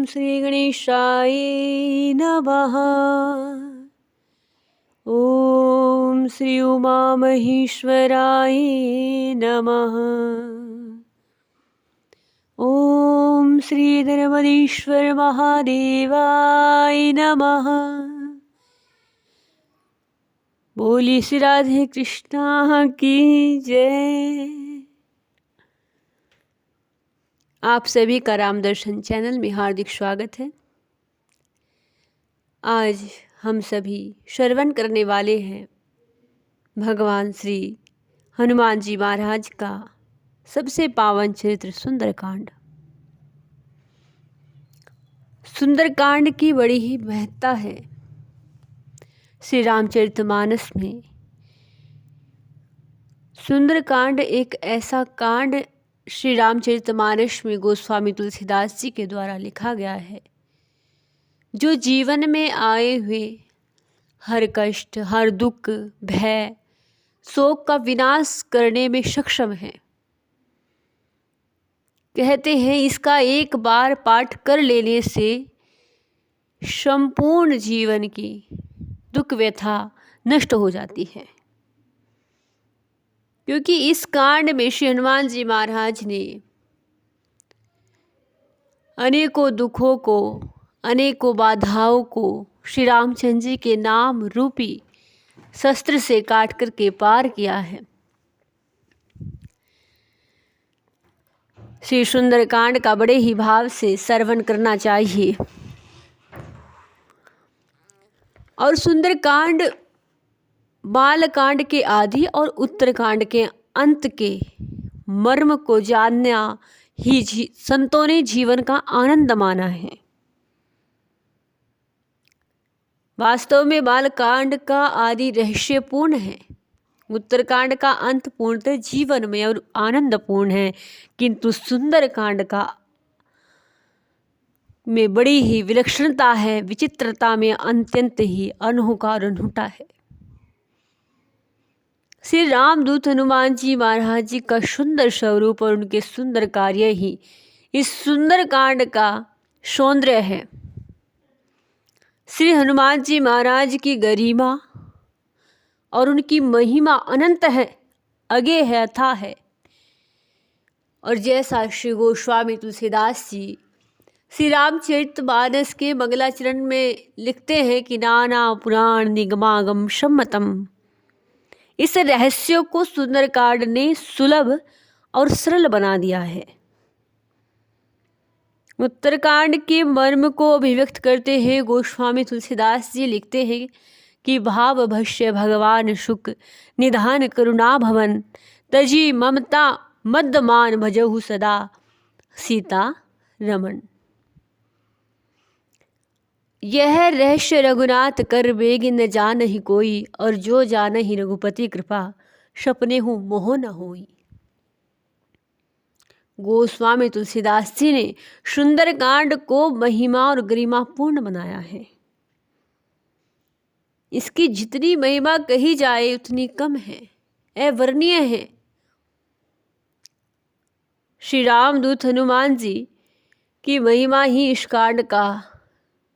श्री गणेशाय नमः। ओम श्री उमा महेश्वराय नमः। ओम श्री नर्मदेश्वर महादेवाय नमः। बोली श्री राधे कृष्णा की जय। आप सभी का राम दर्शन चैनल में हार्दिक स्वागत है। आज हम सभी श्रवण करने वाले हैं भगवान श्री हनुमान जी महाराज का सबसे पावन चरित्र सुंदरकांड। सुंदरकांड की बड़ी ही महत्ता है। श्री रामचरितमानस में सुंदरकांड एक ऐसा कांड श्री रामचरितमानस में गोस्वामी तुलसीदास जी के द्वारा लिखा गया है जो जीवन में आए हुए हर कष्ट, हर दुख, भय, शोक का विनाश करने में सक्षम है। कहते हैं इसका एक बार पाठ कर लेने से संपूर्ण जीवन की दुख व्यथा नष्ट हो जाती है, क्योंकि इस कांड में श्री हनुमान जी महाराज ने अनेकों दुखों को, अनेकों बाधाओं को श्री रामचंद्र जी के नाम रूपी शस्त्र से काट करके पार किया है। श्री सुंदरकांड का बड़े ही भाव से श्रवण करना चाहिए। और सुंदरकांड बालकांड के आदि और उत्तरकांड के अंत के मर्म को जानना ही संतों ने जीवन का आनंद माना है। वास्तव में बालकांड का आदि रहस्यपूर्ण है, उत्तरकांड का अंत पूर्णतः जीवन में और आनंदपूर्ण है, किंतु सुंदरकांड का में बड़ी ही विलक्षणता है, विचित्रता में अत्यंत ही अनोखा और अनूठा है। श्री रामदूत हनुमान जी महाराज जी का सुंदर स्वरूप और उनके सुंदर कार्य ही इस सुंदर कांड का सौंदर्य है। श्री हनुमान जी महाराज की गरिमा और उनकी महिमा अनंत है, अगे है, अथाह है। और जैसा श्री गोस्वामी तुलसीदास जी श्री रामचरितमानस के मंगलाचरण में लिखते हैं कि नाना पुराण निगमागम सम्मतम, इस रहस्य को सुंदरकांड ने सुलभ और सरल बना दिया है। उत्तरकांड के मर्म को अभिव्यक्त करते हैं गोस्वामी तुलसीदास जी लिखते हैं कि भाव भष्य भगवान शुक निधान करुणा भवन तजी ममता मद्यमान भजहु सदा सीता रमन। यह रहस्य रघुनाथ कर बेगी न जान ही कोई, और जो जान ही रघुपति कृपा सपने हूँ मोह न होई। गोस्वामी तुलसीदास जी ने सुंदरकांड को महिमा और गरिमा पूर्ण बनाया है। इसकी जितनी महिमा कही जाए उतनी कम है, अवर्णनीय है। श्री रामदूत हनुमान जी की महिमा ही इस कांड का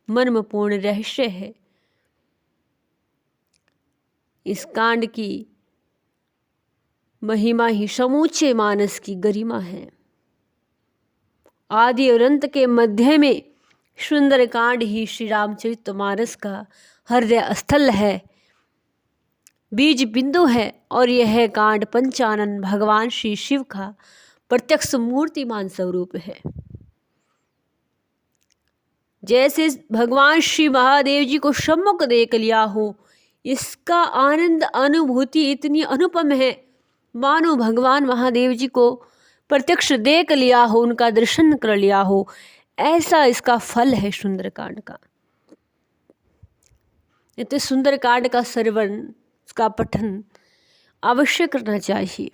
मर्मपूर्ण रहस्य है। इस कांड की महिमा ही समूचे मानस की गरिमा है। आदि और अंत के मध्य में सुंदरकांड ही श्री रामचरितमानस का हृदय स्थल है, बीज बिंदु है। और यह कांड पंचानन भगवान श्री शिव का प्रत्यक्ष मूर्तिमान स्वरूप है। जैसे भगवान श्री महादेव जी को सम्मुख देख लिया हो, इसका आनंद अनुभूति इतनी अनुपम है, मानो भगवान महादेव जी को प्रत्यक्ष देख लिया हो, उनका दर्शन कर लिया हो। ऐसा इसका फल है सुंदरकांड का। इतने सुंदरकांड का श्रवण, इसका पठन अवश्य करना चाहिए।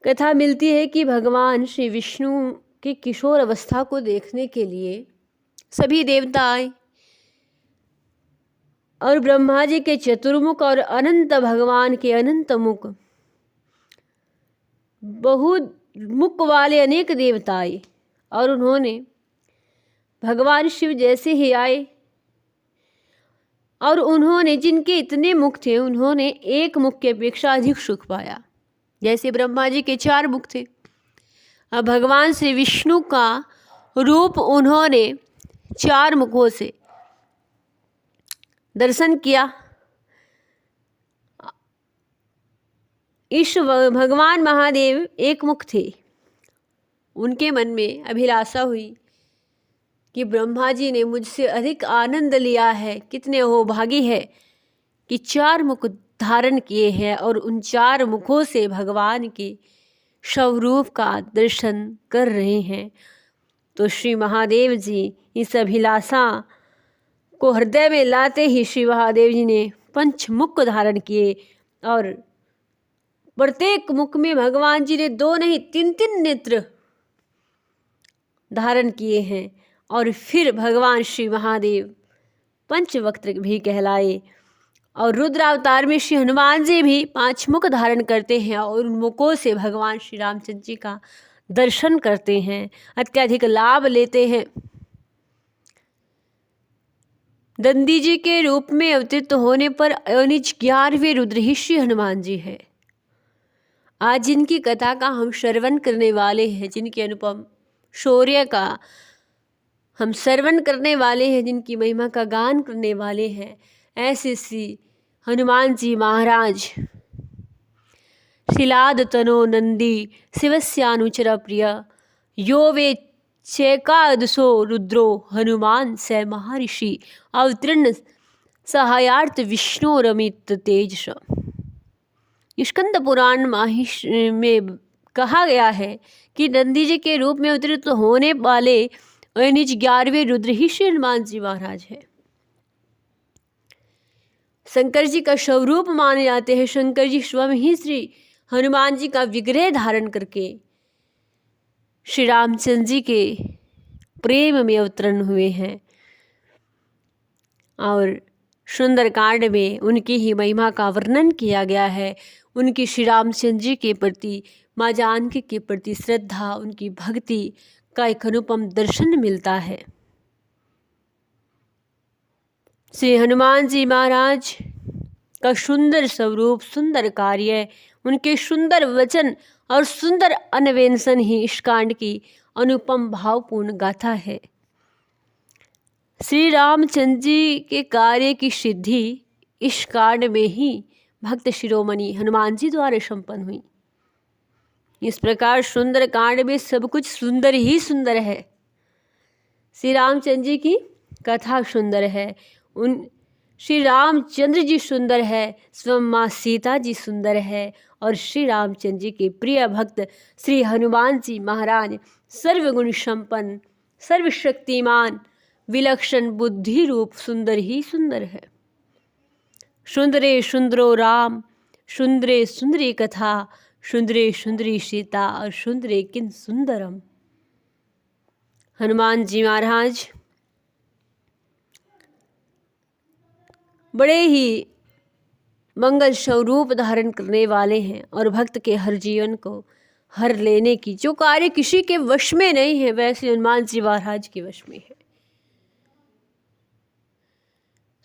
कथा मिलती है कि भगवान श्री विष्णु की किशोर अवस्था को देखने के लिए सभी देवता आए और ब्रह्मा जी के चतुर्मुख और अनंत भगवान के अनंत मुख बहुत मुख वाले अनेक देवता आए और उन्होंने भगवान शिव जैसे ही आए और उन्होंने जिनके इतने मुख थे उन्होंने एक मुख की अपेक्षा अधिक सुख पाया। जैसे ब्रह्मा जी के 4 मुख थे, अब भगवान श्री विष्णु का रूप उन्होंने 4 मुखों से दर्शन किया। इस भगवान महादेव एक मुख थे। उनके मन में अभिलाषा हुई कि ब्रह्मा जी ने मुझसे अधिक आनंद लिया है, कितने हो भागी है कि 4 मुख धारण किए हैं और उन 4 मुखों से भगवान के स्वरूप का दर्शन कर रहे हैं। तो श्री महादेव जी इस अभिलाषा को हृदय में लाते ही श्री महादेव जी ने 5 मुख धारण किए और प्रत्येक मुख में भगवान जी ने 2 नहीं 3 नेत्र धारण किए हैं। और फिर भगवान श्री महादेव पंचवक्त्र भी कहलाए। और रुद्रावतार में श्री हनुमान जी भी 5 मुख धारण करते हैं और उन मुखों से भगवान श्री रामचंद्र जी का दर्शन करते हैं, अत्यधिक लाभ लेते हैं। दंदी जी के रूप में अवतरित होने पर अनिज 11वें रुद्र ही श्री हनुमान जी है। आज जिनकी कथा का हम श्रवण करने वाले हैं, जिनके अनुपम शौर्य का हम श्रवण करने वाले हैं, जिनकी महिमा का गान करने वाले हैं, ऐसे श्री हनुमान जी महाराज शिलाद तनो नंदी शिवस्यानुचर प्रिय यो वे चैकादशो रुद्रो हनुमान स महर्षि अवतीर्ण सहायार्थ विष्णु रमित तेजस। स्कंद पुराण में कहा गया है कि नंदी जी के रूप में अवतरित होने वाले निज 11वें रुद्र ही श्री हनुमान जी महाराज है। शंकर जी का स्वरूप माने जाते हैं। शंकर जी स्वयं ही श्री हनुमान जी का विग्रह धारण करके श्री रामचंद्र जी के प्रेम में अवतरण हुए हैं और सुंदरकांड में उनकी ही महिमा का वर्णन किया गया है। उनकी श्री रामचंद्र जी के प्रति, माँ जानकी के प्रति श्रद्धा, उनकी भक्ति का एक अनुपम दर्शन मिलता है। श्री हनुमान जी महाराज का सुंदर स्वरूप, सुंदर कार्य, उनके सुंदर वचन और सुंदर अन्वेषण ही इस कांड की अनुपम भावपूर्ण गाथा है। श्री रामचंद्र जी के कार्य की सिद्धि इस कांड में ही भक्त शिरोमणि हनुमान जी द्वारा संपन्न हुई। इस प्रकार सुंदर कांड में सब कुछ सुंदर ही सुंदर है। श्री रामचंद्र जी की कथा सुंदर है, उन श्री रामचंद्र जी सुंदर है, स्वयं माँ सीता जी सुंदर है और श्री रामचंद्र जी के प्रिय भक्त श्री हनुमान जी महाराज सर्वगुण संपन्न, सर्वशक्तिमान, विलक्षण बुद्धि रूप सुंदर ही सुंदर है। सुंदरे सुंदरो राम, सुंदरे सुंदरी कथा, सुंदरे सुंदरी सीता और सुंदरे किन सुंदरम। हनुमान जी महाराज बड़े ही मंगल स्वरूप धारण करने वाले हैं और भक्त के हर जीवन को हर लेने की जो कार्य किसी के वश में नहीं है, वैसे हनुमान जी महाराज के वश में है।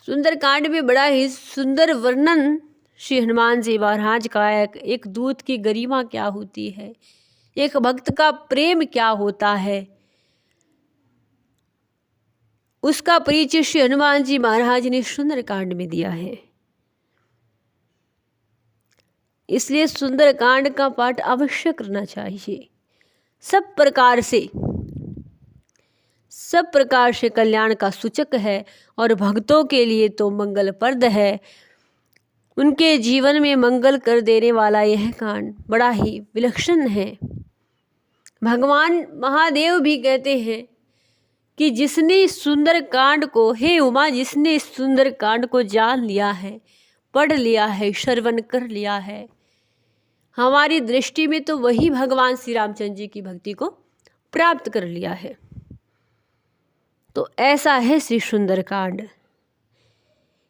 सुंदरकांड में बड़ा ही सुंदर वर्णन श्री हनुमान जी महाराज का एक दूत की गरिमा क्या होती है, एक भक्त का प्रेम क्या होता है, उसका परिचय श्री हनुमान जी महाराज ने सुंदरकांड में दिया है। इसलिए सुंदरकांड का पाठ अवश्य करना चाहिए। सब प्रकार से कल्याण का सूचक है और भक्तों के लिए तो मंगलप्रद है। उनके जीवन में मंगल कर देने वाला यह कांड बड़ा ही विलक्षण है। भगवान महादेव भी कहते हैं कि जिसने सुंदर कांड को, हे उमा, जिसने सुंदर कांड को जान लिया है, पढ़ लिया है, श्रवण कर लिया है, हमारी दृष्टि में तो वही भगवान श्री रामचंद्र जी की भक्ति को प्राप्त कर लिया है। तो ऐसा है श्री सुंदरकांड।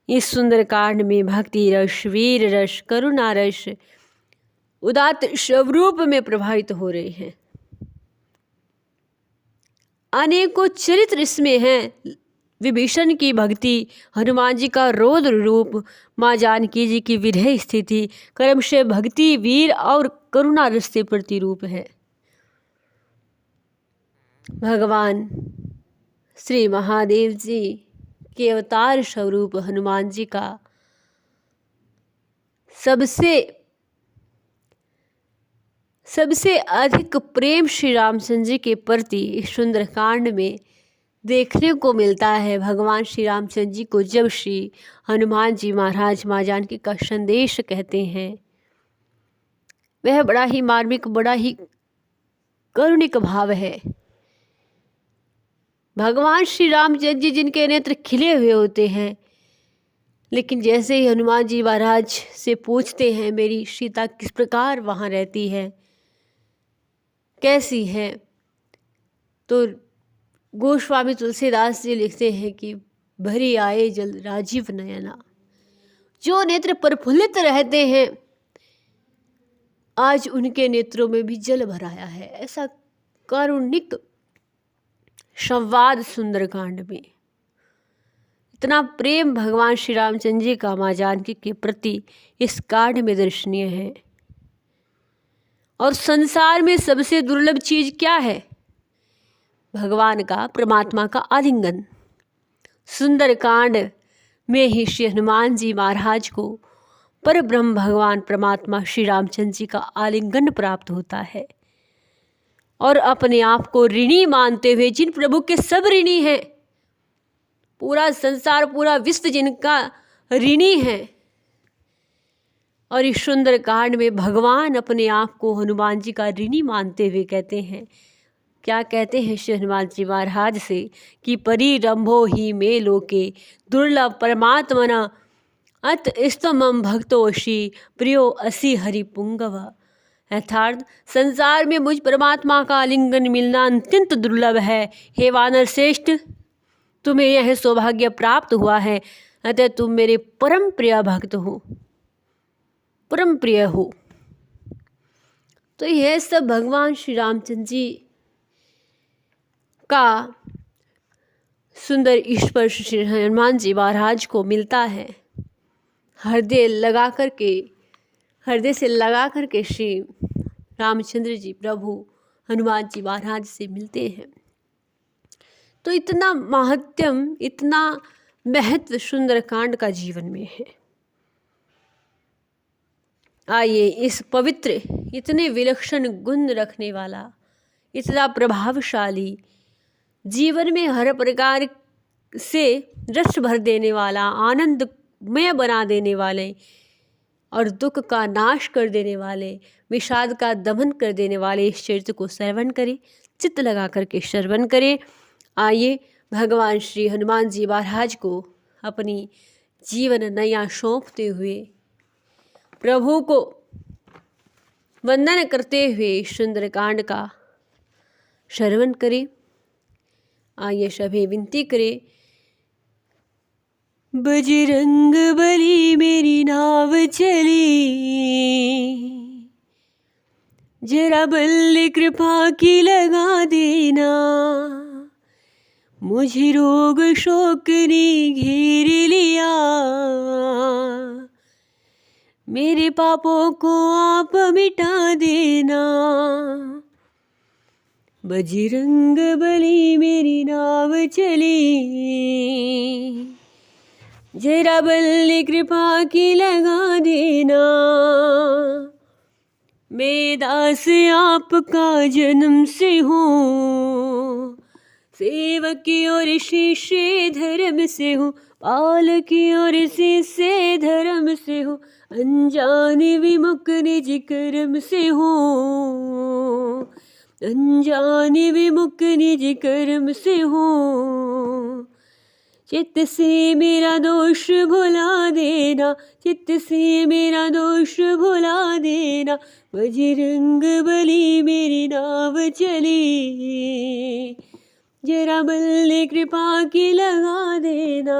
इस सुंदरकांड में भक्ति रस, वीर रस, करुणा रस, उदात्त स्वरूप में प्रभावित हो रहे हैं। अनेकों चरित्र इसमें हैं। विभीषण की भक्ति, हनुमान जी का रौद्र रूप, माँ जानकी जी की विरह स्थिति, कर्म से भक्ति, वीर और करुणा रस से प्रतिरूप है। भगवान श्री महादेव जी के अवतार स्वरूप हनुमान जी का सबसे अधिक प्रेम श्री रामचंद्र जी के प्रति इस सुंदरकांड में देखने को मिलता है। भगवान श्री रामचंद्र जी को जब श्री हनुमान जी महाराज माँ जानकी का संदेश कहते हैं, वह बड़ा ही मार्मिक, बड़ा ही करुणिक भाव है। भगवान श्री रामचंद्र जी जिनके नेत्र खिले हुए होते हैं, लेकिन जैसे ही हनुमान जी महाराज से पूछते हैं मेरी सीता किस प्रकार वहाँ रहती है, कैसी है, तो गोस्वामी तुलसीदास जी लिखते हैं कि भरी आए जल राजीव नयना। जो नेत्र प्रफुल्लित रहते हैं आज उनके नेत्रों में भी जल भर आया है। ऐसा कारुणिक संवाद सुंदरकांड में, इतना प्रेम भगवान श्री रामचंद्र जी का माँ जानकी के प्रति इस कांड में दर्शनीय है। और संसार में सबसे दुर्लभ चीज क्या है? भगवान का, परमात्मा का आलिंगन। सुंदरकांड में ही श्री हनुमान जी महाराज को पर ब्रह्म भगवान परमात्मा श्री रामचंद्र जी का आलिंगन प्राप्त होता है। और अपने आप को ऋणी मानते हुए, जिन प्रभु के सब ऋणी हैं, पूरा संसार, पूरा विश्व जिनका ऋणी है, और इस सुंदर कांड में भगवान अपने आप को हनुमान जी का ऋणी मानते हुए कहते हैं, क्या कहते हैं श्री हनुमान जी महाराज से कि परिरंभो ही मे लोके दुर्लभ परमात्मना अत स्तमम भक्तोषि प्रियो असि हरि पुंगव। अर्थात संसार में मुझ परमात्मा का आलिंगन मिलना अत्यंत दुर्लभ है। हे वानर श्रेष्ठ, तुम्हें यह सौभाग्य प्राप्त हुआ है, अतः तुम मेरे परम प्रिय भक्त हो, परम प्रिय हो। तो यह सब भगवान श्री रामचंद्र जी का सुंदर स्पर्श श्री हनुमान जी महाराज को मिलता है। हृदय से लगा करके श्री रामचंद्र जी प्रभु हनुमान जी महाराज से मिलते हैं। तो इतना महत्तम, इतना महत्व सुंदरकांड का जीवन में है। आइए इस पवित्र, इतने विलक्षण गुण रखने वाला, इतना प्रभावशाली, जीवन में हर प्रकार से रस भर देने वाला, आनंदमय बना देने वाले और दुख का नाश कर देने वाले, विषाद का दमन कर देने वाले इस चरित्र को श्रवण करें, चित्त लगा करके श्रवण करें। आइए भगवान श्री हनुमान जी महाराज को अपनी जीवन नया सौंपते हुए, प्रभु को वंदन करते हुए सुंदरकांड का श्रवण करें। आइए सभी विनती करें, बजरंग बली मेरी नाव चली, जरा बल्ले कृपा की लगा देना, मुझे रोग शोक ने घेर लिया, मेरे पापों को आप मिटा देना, बजरंग बली मेरी नाव चली, जरा बल्ले कृपा की लगा देना, मैं दास आपका जन्म से हूँ, सेवक की ओर शिष्य धर्म से हूँ, पाल की ओर शिष्य धर्म से हूँ, अनजान विमुख निज कर्म से हूँ, अनजान विमुख निज कर्म से हूँ, चित्त से मेरा दोष भुला देना, चित्त से मेरा दोष भुला देना, बजरंग बली मेरी नाव चली, जरा बल्ले कृपा की लगा देना,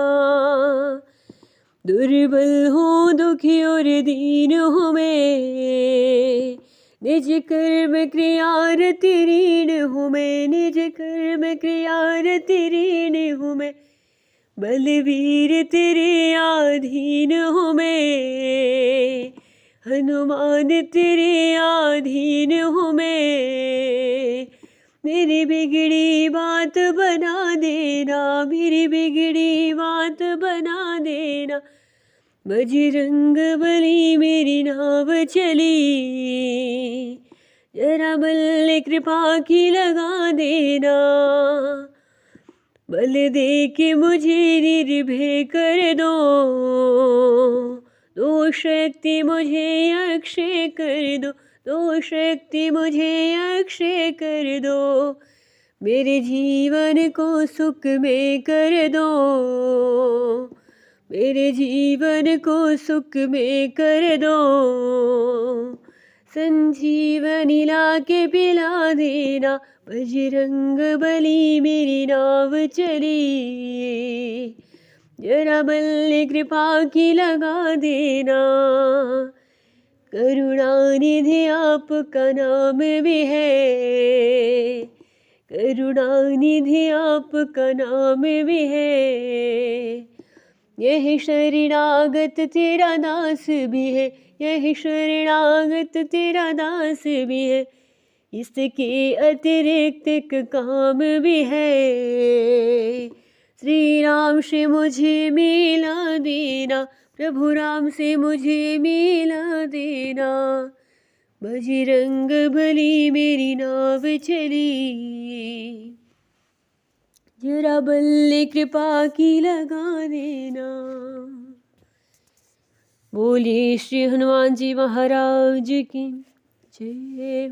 दुर्बल हूँ, दुखी और दीन हूँ मैं, निज कर्म क्रियारति ऋण हूँ मैं, निज कर्म क्रियारति ऋण हूँ मैं, बलवीर तेरे अधीन हूँ मैं, हनुमान तेरे अधीन हूँ मैं, मेरी बिगड़ी बात बना देना, मेरी बिगड़ी बात बना देना, बजरंग बली मेरी नाव चली, जरा बल कृपा की लगा देना, बल दे के मुझे निर्भय कर दो शक्ति मुझे अक्षय कर दो शक्ति मुझे अक्षय कर दो, मेरे जीवन को सुख में कर दो, मेरे जीवन को सुख में कर दो, संजीवनी लाके पिला देना, बजरंग बली मेरी नाव चली, जरा बल कृपा की लगा देना, करुणानिधि आपका नाम भी है, करुणानिधि आपका नाम भी है, यह शरणागत तेरा दास भी है, यह शरणागत तेरा दास भी है, इसके अतिरिक्त एक काम भी है, श्री राम से मुझे मिला देना, प्रभु राम से मुझे मिला देना, बजरंग बली मेरी नाव चली, जरा बल कृपा की लगा देना। बोलिए श्री हनुमान जी महाराज की जय,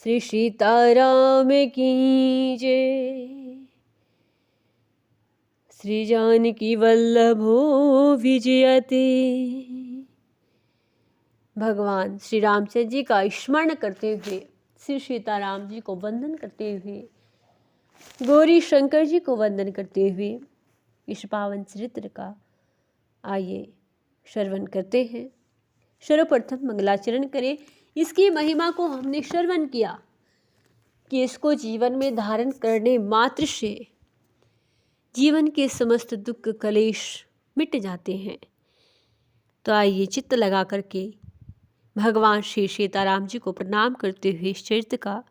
श्री सीताराम की जय, श्री जानकी वल्लभो विजयते। भगवान श्री रामचंद्र जी का स्मरण करते हुए, श्री सीताराम जी को वंदन करते हुए, गौरी शंकर जी को वंदन करते हुए इस पावन चरित्र का आइए श्रवण करते हैं। सर्वप्रथम मंगलाचरण करें। इसकी महिमा को हमने श्रवण किया कि इसको जीवन में धारण करने मात्र से जीवन के समस्त दुख कलेश मिट जाते हैं। तो आइए चित्त लगा करके भगवान श्री सीताराम जी को प्रणाम करते हुए इस चरित्र का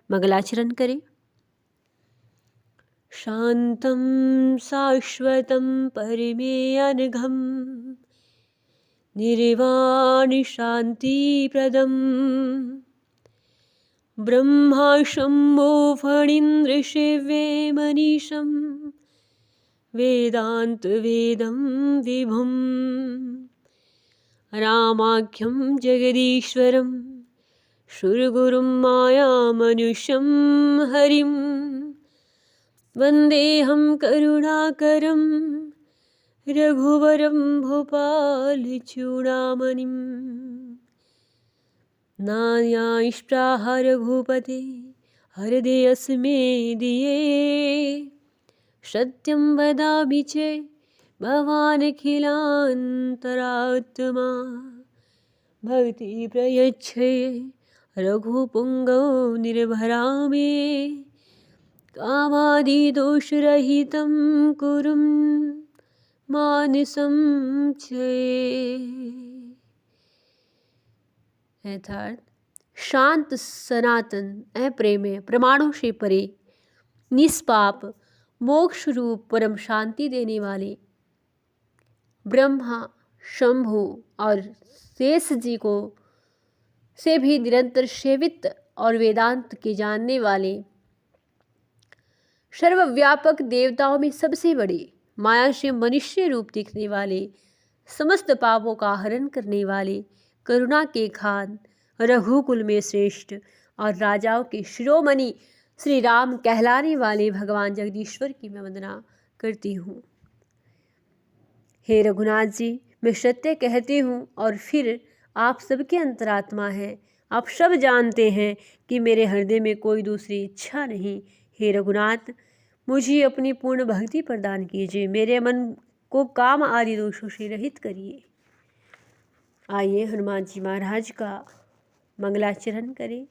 मंगलाचरण करें। शांतं शाश्वतं परमे अनघं निर्वाण शांतिप्रदं ब्रह्मा शंभो फणीन्द्र शिवे मनीषं वेदांत वेदं विभुं रामाख्यं जगदीश्वरं सुरगुरुं मायामनुष्यं हरिं वन्देऽहं करुणाकरं रघुवरं भूपालचूडामणिं नान्यायस्पृह रघुपते हृदयस्मे दिये सत्यं वदामि चेत् भवानखिलान्तरात्मा भक्ति प्रयच्छे रघुपुङ्गौ निर्भरामि कामादिदोषरहितं कुरु मानसं अर्थात शांत सनातन अप्रेम्य प्रमाणों से परे निष्पाप मोक्ष रूप परम शांति देने वाले ब्रह्मा शंभु और शेष जी को से भी निरंतर सेवित और वेदांत के जानने वाले सर्वव्यापक देवताओं में सबसे बड़े माया से मनुष्य रूप दिखने वाले समस्त पापों का हरण करने वाले करुणा के खान रघुकुल में श्रेष्ठ और राजाओं के शिरोमणि श्री राम कहलाने वाले भगवान जगदीश्वर की मैं वंदना करती हूँ। हे रघुनाथ जी, मैं सत्य कहती हूँ और फिर आप सबके अंतरात्मा हैं। आप सब जानते हैं कि मेरे हृदय में कोई दूसरी इच्छा नहीं। हे रघुनाथ, मुझे अपनी पूर्ण भक्ति प्रदान कीजिए। मेरे मन को काम आदि दोषों से रहित करिए। आइए हनुमान जी महाराज का मंगलाचरण करें।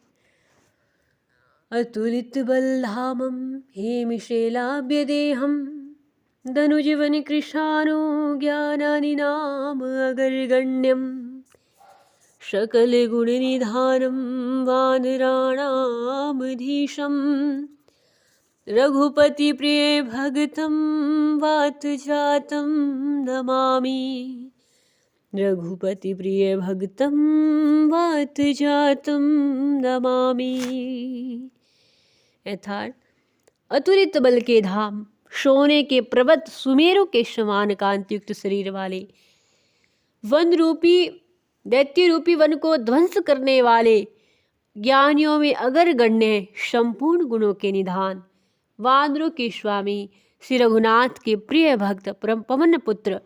अतुलित बलधामं हेमशैलाभ्यदेहं धनुजीवन कृशानो ज्ञानानिनाम अगर्गण्यं सकल गुणनिधानं वानराणामधीशं रघुपति प्रिय भगतं वातजातं नमामि। रघुपति प्रिय भगतं वातजातं नमामि। यथार्थ अतुलित बल के धाम, सोने के पर्वत, सुमेरु के समान कांतियुक्त शरीर वाले, वन रूपी दैत्य रूपी वन को ध्वंस करने वाले, ज्ञानियों में अग्रगण्य, संपूर्ण गुणों के निधान, वानरों के स्वामी श्री रघुनाथ के प्रिय भक्त परम पवन पुत्र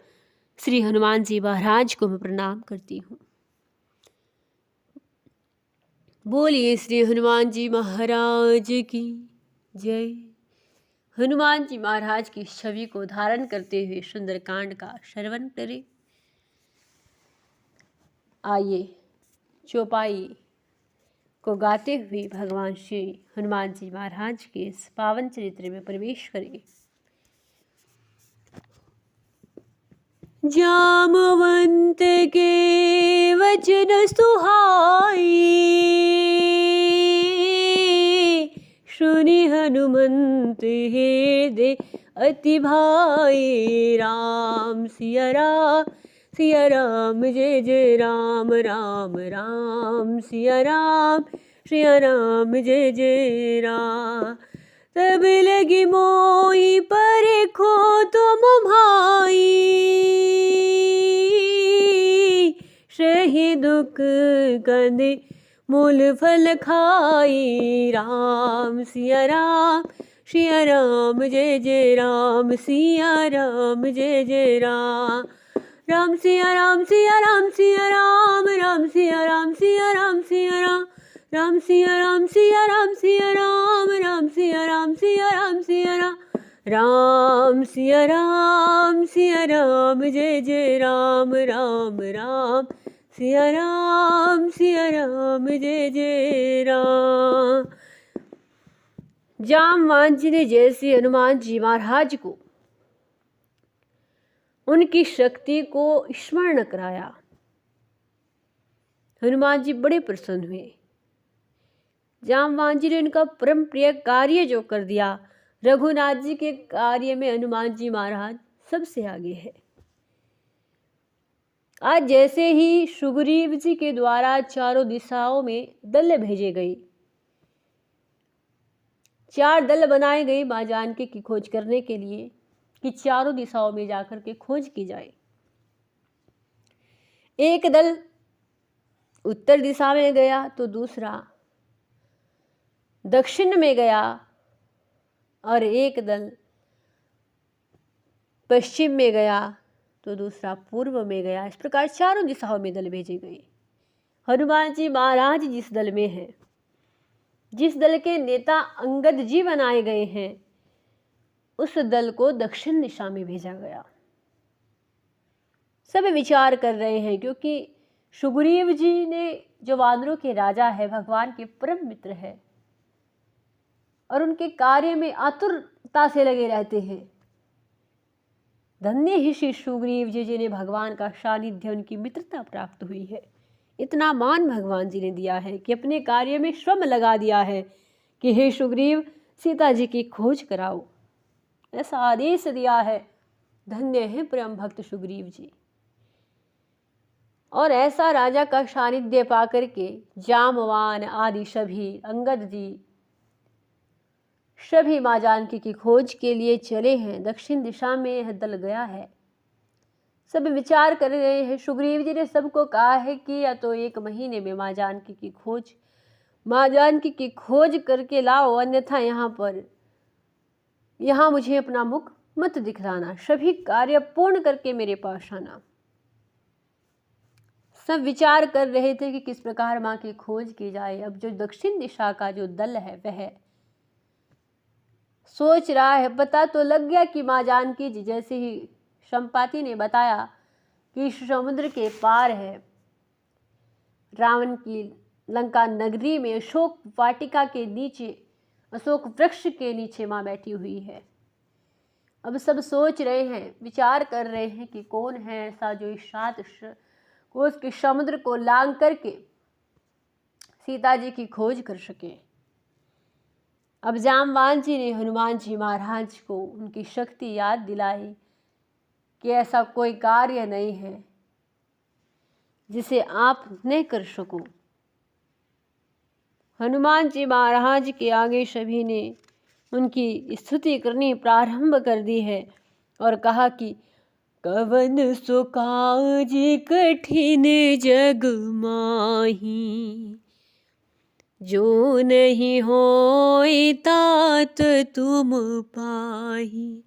श्री हनुमान जी महाराज को मैं प्रणाम करती हूँ। बोलिए श्री हनुमान जी महाराज की जय। हनुमान जी महाराज की छवि को धारण करते हुए सुंदरकांड का श्रवण करें। आइए चौपाई को गाते हुए भगवान श्री हनुमान जी महाराज के इस पावन चरित्र में प्रवेश करें। जामवंत के वचन सुहाई, सुनि हनुमंत हृदय अति भाई। राम सिया राम जय जय राम, राम राम सिया राम जय जय राम। तब लगी मोही परखो तुम भाई, सही दुख कंद मूल फल खाई। राम सिया राम जय जय राम, सिया राम जय जय राम। राम सिया राम सिया राम सिया राम, राम सिया राम सिया राम सिया राम, राम सिया राम सिया राम सिया राम, राम सिया राम सिया राम सिया राम। राम सिया राम जय जय राम, राम राम सिया राम जय जय राम। जामवंत जी ने जैसे हनुमान जी महाराज को उनकी शक्ति को स्मरण कराया, हनुमान जी बड़े प्रसन्न हुए। जामवंत जी ने उनका परम प्रिय कार्य जो कर दिया, रघुनाथ जी के कार्य में हनुमान जी महाराज सबसे आगे है। आज जैसे ही सुग्रीव जी के द्वारा चारों दिशाओं में दल भेजे गए, 4 दल बनाए गए मां जानकी की खोज करने के लिए कि चारों दिशाओं में जाकर के खोज की जाए। एक दल उत्तर दिशा में गया तो दूसरा दक्षिण में गया और एक दल पश्चिम में गया तो दूसरा पूर्व में गया। इस प्रकार चारों दिशाओं में दल भेजे गए। हनुमान जी महाराज जिस दल में हैं, जिस दल के नेता अंगद जी बनाए गए हैं, उस दल को दक्षिण दिशा में भेजा गया। सब विचार कर रहे हैं क्योंकि सुग्रीव जी ने जो वानरों के राजा है, भगवान के परम मित्र है और उनके कार्य में आतुरता से लगे रहते हैं। धन्य ही श्री सुग्रीव जी जिन्हें भगवान का सानिध्य, उनकी मित्रता प्राप्त हुई है। इतना मान भगवान जी ने दिया है कि अपने कार्य में श्रम लगा दिया है कि हे सुग्रीव, सीता जी की खोज कराओ, ऐसा आदेश दिया है। धन्य है परम भक्त सुग्रीव जी। और ऐसा राजा का सानिध्य पाकर के जामवान आदि सभी, अंगद जी सभी मां जानकी की खोज के लिए चले हैं। दक्षिण दिशा में दल गया है। सब विचार कर रहे हैं। सुग्रीव जी ने सबको कहा है कि या तो 1 महीने में मां जानकी की खोज करके लाओ, अन्यथा यहाँ मुझे अपना मुख मत दिखलाना, सभी कार्य पूर्ण करके मेरे पास आना। सब विचार कर रहे थे कि किस प्रकार मां की खोज की जाए। अब जो दक्षिण दिशा का जो दल है वह सोच रहा है, पता तो लग गया कि मां जानकी जी जैसे ही संपाति ने बताया कि समुद्र के पार है, रावण की लंका नगरी में अशोक वाटिका के नीचे, अशोक वृक्ष के नीचे माँ बैठी हुई है। अब सब सोच रहे हैं, विचार कर रहे हैं कि कौन है ऐसा जो इस सात कोस के समुद्र को लांघ करके सीता जी की खोज कर सके। अब जामवान जी ने हनुमान जी महाराज को उनकी शक्ति याद दिलाई कि ऐसा कोई कार्य नहीं है जिसे आप नहीं कर सको। हनुमान जी महाराज के आगे सभी ने उनकी स्तुति करनी प्रारंभ कर दी है और कहा कि कवन सो काज कठिन जग माही, जो नहीं होई तात तुम पाही।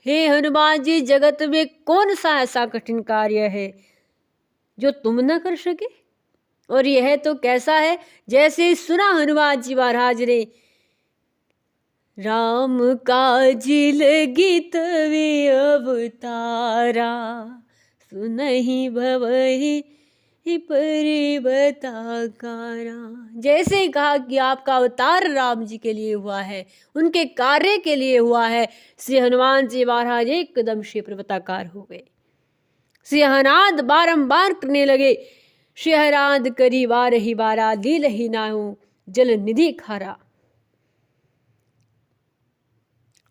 हे हनुमान जी, जगत में कौन सा ऐसा कठिन कार्य है जो तुम न कर सके? और यह तो कैसा है, जैसे सुना हनुमान जी महाराज ने, राम काज लगी तवे अवतारा, सुनहि भवहि परि बताकारा। जैसे ही कहा कि आपका अवतार राम जी के लिए हुआ है, उनके कार्य के लिए हुआ है, श्री हनुमान जी महाराज एकदम से पर्वताकार हो गए। सिंहनाद बारंबार करने लगे, सिंहनाद करी बारहि बारा, लीलहि नाहु जल निधि खारा।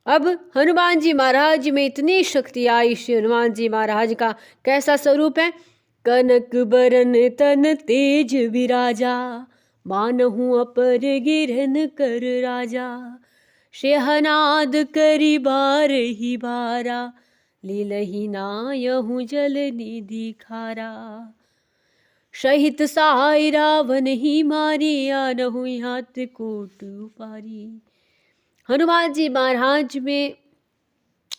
अब हनुमान जी महाराज में इतनी शक्ति आई। श्री हनुमान जी महाराज का कैसा स्वरूप है? कनक बरन तन तेज विराजा, मानहु अपर गिरन कर राजा, सिंहनाद करी बारहि बारा, लीलहि नायहु जल निधि खारा। सहित सहाय रावण ही मारी, आनहु यहाँ त्रिकूट उपारी। हनुमान जी महाराज में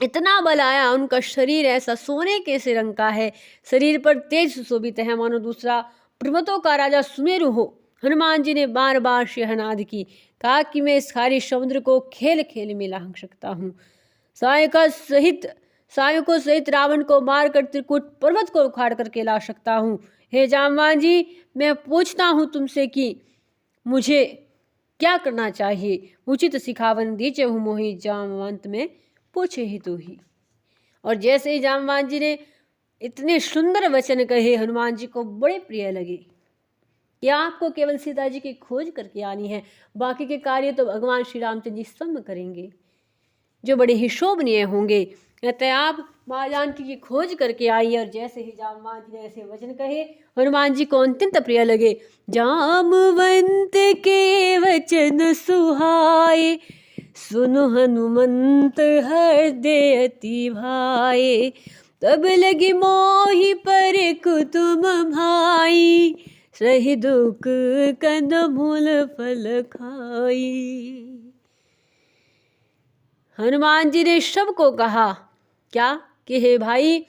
इतना बल आया, उनका शरीर ऐसा सोने के से रंग का है, शरीर पर तेज सुशोभित है, मानो दूसरा पर्वतों का राजा सुमेरु हो। हनुमान जी ने बार बार सिंहनाद की, कहा कि मैं इस खारी समुद्र को खेल खेल में लांघ सकता हूँ, सायकों सहित रावण को मारकर त्रिकूट पर्वत को उखाड़ करके ला सकता हूँ। हे जामवान जी, मैं पूछता हूँ तुमसे कि मुझे क्या करना चाहिए? उचित सिखावन दीचे हूँ मोहि, जामवंत में पूछे ही तो ही। और जैसे ही जामवान जी ने इतने सुंदर वचन कहे, हनुमान जी को बड़े प्रिय लगे कि आपको केवल सीता जी की खोज करके आनी है, बाकी के कार्य तो भगवान श्री रामचंद्र जी स्वयं करेंगे, जो बड़े ही शोभनीय होंगे। अतः आप माँ जानकी की खोज करके आई। और जैसे ही जामवान जी ने ऐसे वचन कहे, हनुमान जी को अत्यंत प्रिय लगे। जामवंत के वचन सुहाए, सुनो हनुमंत हृदय अति भाए, तब लगी मोहि पर कुतुम भाई, सही दुख कंदमूल फल खाई। हनुमान जी ने सबको कहा क्या कि हे भाई,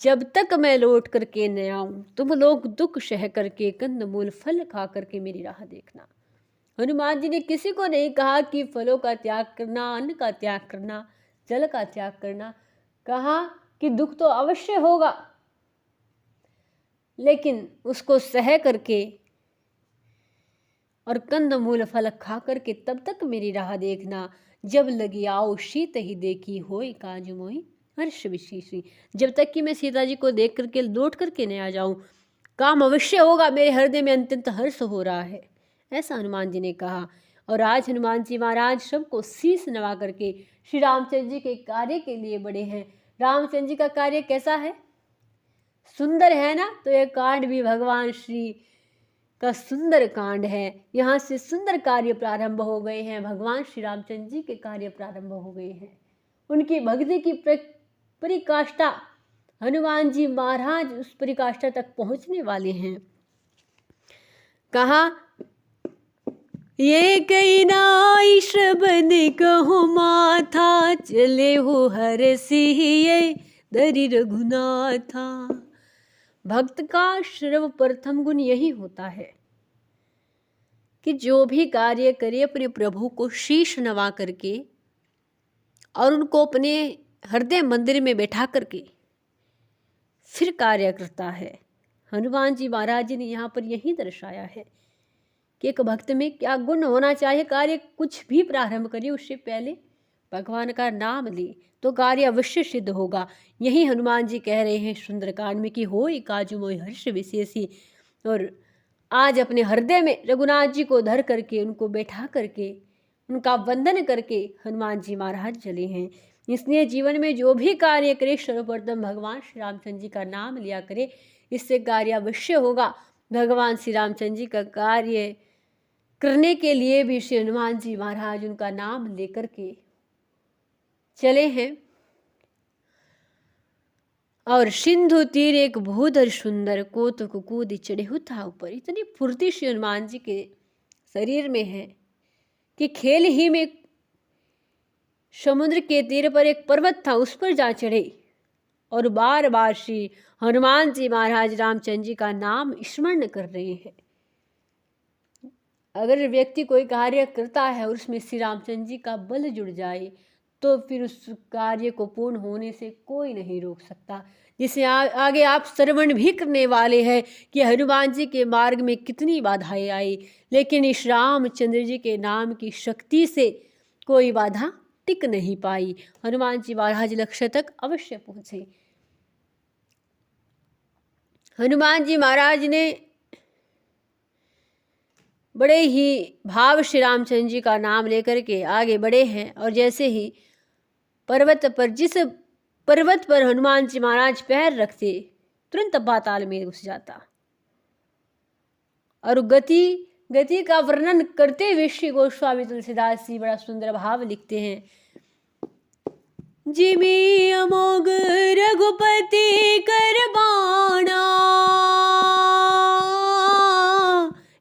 जब तक मैं लौट करके न आऊं, तुम लोग दुख सह करके कंदमूल फल खा करके मेरी राह देखना। हनुमान जी ने किसी को नहीं कहा कि फलों का त्याग करना, अन्न का त्याग करना, जल का त्याग करना। कहा कि दुख तो अवश्य होगा, लेकिन उसको सह करके और कंदमूल फल खा करके तब तक मेरी राह देखना। जब लगी आओ शीत ही देखी, होई काज मोहि हर्ष विशेषी। जब तक कि मैं सीता जी को देख करके लौट करके नहीं आ जाऊं, काम अवश्य होगा, मेरे हृदय में अत्यंत हर्ष हो रहा है, ऐसा हनुमान जी ने कहा। और आज हनुमान जी महाराज सबको शीश नवा करके श्री रामचंद्र जी के कार्य के लिए बड़े हैं। रामचंद्र जी का कार्य कैसा है? सुंदर है ना? तो यह कांड भी भगवान श्री का सुंदर कांड है। यहाँ से सुंदर कार्य प्रारंभ हो गए हैं, भगवान श्री रामचंद्र जी के कार्य प्रारंभ हो गए हैं। उनकी भक्ति की परिकाष्ठा, हनुमान जी महाराज उस परिकाष्ठा तक पहुँचने वाले हैं। कहा ये कई नाई श्रवण कहो माथा, चले हो हर सिहिये दरि रघुनाथा। भक्त का सर्वप्रथम गुण यही होता है कि जो भी कार्य करे अपने प्रभु को शीश नवा करके और उनको अपने हृदय मंदिर में बैठा करके फिर कार्य करता है। हनुमान जी महाराज जी ने यहाँ पर यही दर्शाया है कि एक भक्त में क्या गुण होना चाहिए। कार्य कुछ भी प्रारंभ करिए उससे पहले भगवान का नाम ले तो कार्य अवश्य सिद्ध होगा। यही हनुमान जी कह रहे हैं सुंदरकांड में कि होई काजु मोहि हर्ष विशेषी। और आज अपने हृदय में रघुनाथ जी को धर करके उनको बैठा करके उनका वंदन करके हनुमान जी महाराज चले हैं। इसलिए जीवन में जो भी कार्य करे सर्वप्रथम भगवान श्री रामचंद्र जी का नाम लिया करे, इससे कार्य अवश्य होगा। भगवान श्री रामचंद्र जी का कार्य करने के लिए भी श्री हनुमान जी महाराज उनका नाम लेकर के चले हैं। और सिंधु तीर एक भूधर सुंदर कौतुक कूद चढ़े था ऊपर। इतनी फुर्ती श्री हनुमान जी के शरीर में है कि खेल ही में समुद्र के तीर पर एक पर्वत था, उस पर जा चढ़े और बार बार श्री हनुमान जी महाराज रामचंद्र जी का नाम स्मरण कर रहे हैं। अगर व्यक्ति कोई कार्य करता है और उसमें श्री रामचंद्र जी का बल जुड़ जाए तो फिर उस कार्य को पूर्ण होने से कोई नहीं रोक सकता। जिसे आगे आप श्रवण भी करने वाले हैं कि हनुमान जी के मार्ग में कितनी बाधाएं आई, लेकिन इस रामचंद्र जी के नाम की शक्ति से कोई बाधा टिक नहीं पाई। हनुमान जी महाराज लक्ष्य तक अवश्य पहुंचे। हनुमान जी महाराज ने बड़े ही भाव श्री रामचंद्र जी का नाम लेकर के आगे बढ़े हैं। और जैसे ही पर्वत पर जिस पर्वत पर हनुमान जी महाराज पैर रखते तुरंत पाताल में घुस जाता। और गति का वर्णन करते हुए श्री गोस्वामी तुलसीदास जी बड़ा सुंदर भाव लिखते हैं। जिमि अमोघ रघुपति कर बाणा,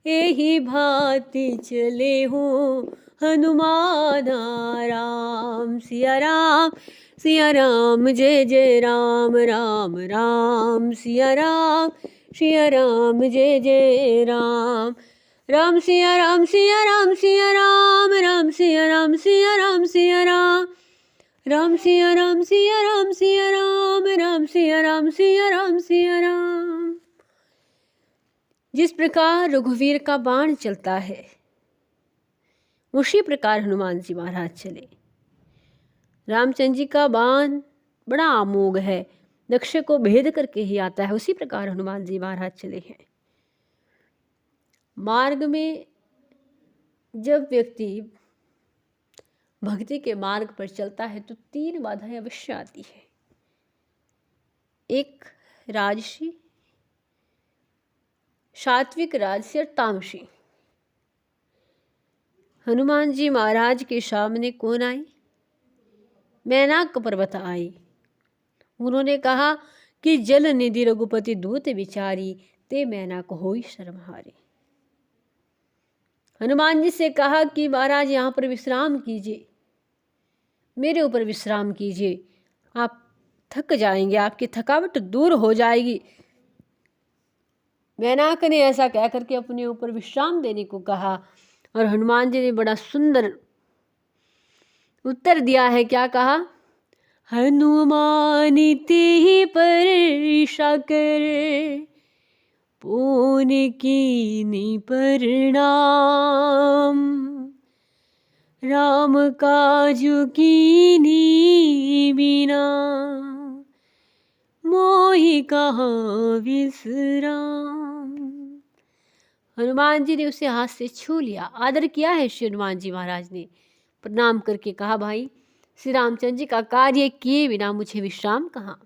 एहि भांति चले हो हनुमाना। राम सिया राम जय जय राम राम राम सिया राम जय जय राम। राम सिया राम सिया राम सिया राम राम सिया राम सिया राम सिया राम। राम सिया राम सिया राम सिया राम राम सिया राम सिया राम सिया राम। जिस प्रकार रघुवीर का बाण चलता है उसी प्रकार हनुमान जी महाराज चले। रामचंद्र जी का बाण बड़ा अमोघ है, लक्ष्य को भेद करके ही आता है, उसी प्रकार हनुमान जी महाराज चले हैं। मार्ग में जब व्यक्ति भक्ति के मार्ग पर चलता है तो 3 बाधाएं अवश्य आती है। एक राजसी, सात्विक राजसी और तामसी। हनुमान जी महाराज के सामने कौन आई? मैनाक पर्वत आई। उन्होंने कहा कि जल निधि रघुपति दूत विचारी, ते मैनाक होई शर्महारी। हनुमान जी से कहा कि महाराज यहाँ पर विश्राम कीजिए, मेरे ऊपर विश्राम कीजिए, आप थक जाएंगे, आपकी थकावट दूर हो जाएगी। मैनाक ने ऐसा कह करके अपने ऊपर विश्राम देने को कहा और हनुमान जी ने बड़ा सुंदर उत्तर दिया है। क्या कहा? हनुमान ते परीक्षा कर, पून कीनी परिणाम। राम काजु कीनी बिना, मोहि कहाँ विश्राम। हनुमान जी ने उसे हाथ से छू लिया, आदर किया है श्री हनुमान जी महाराज ने। प्रणाम करके कहा, भाई श्री रामचंद्र जी का कार्य किए बिना मुझे विश्राम कहाँ।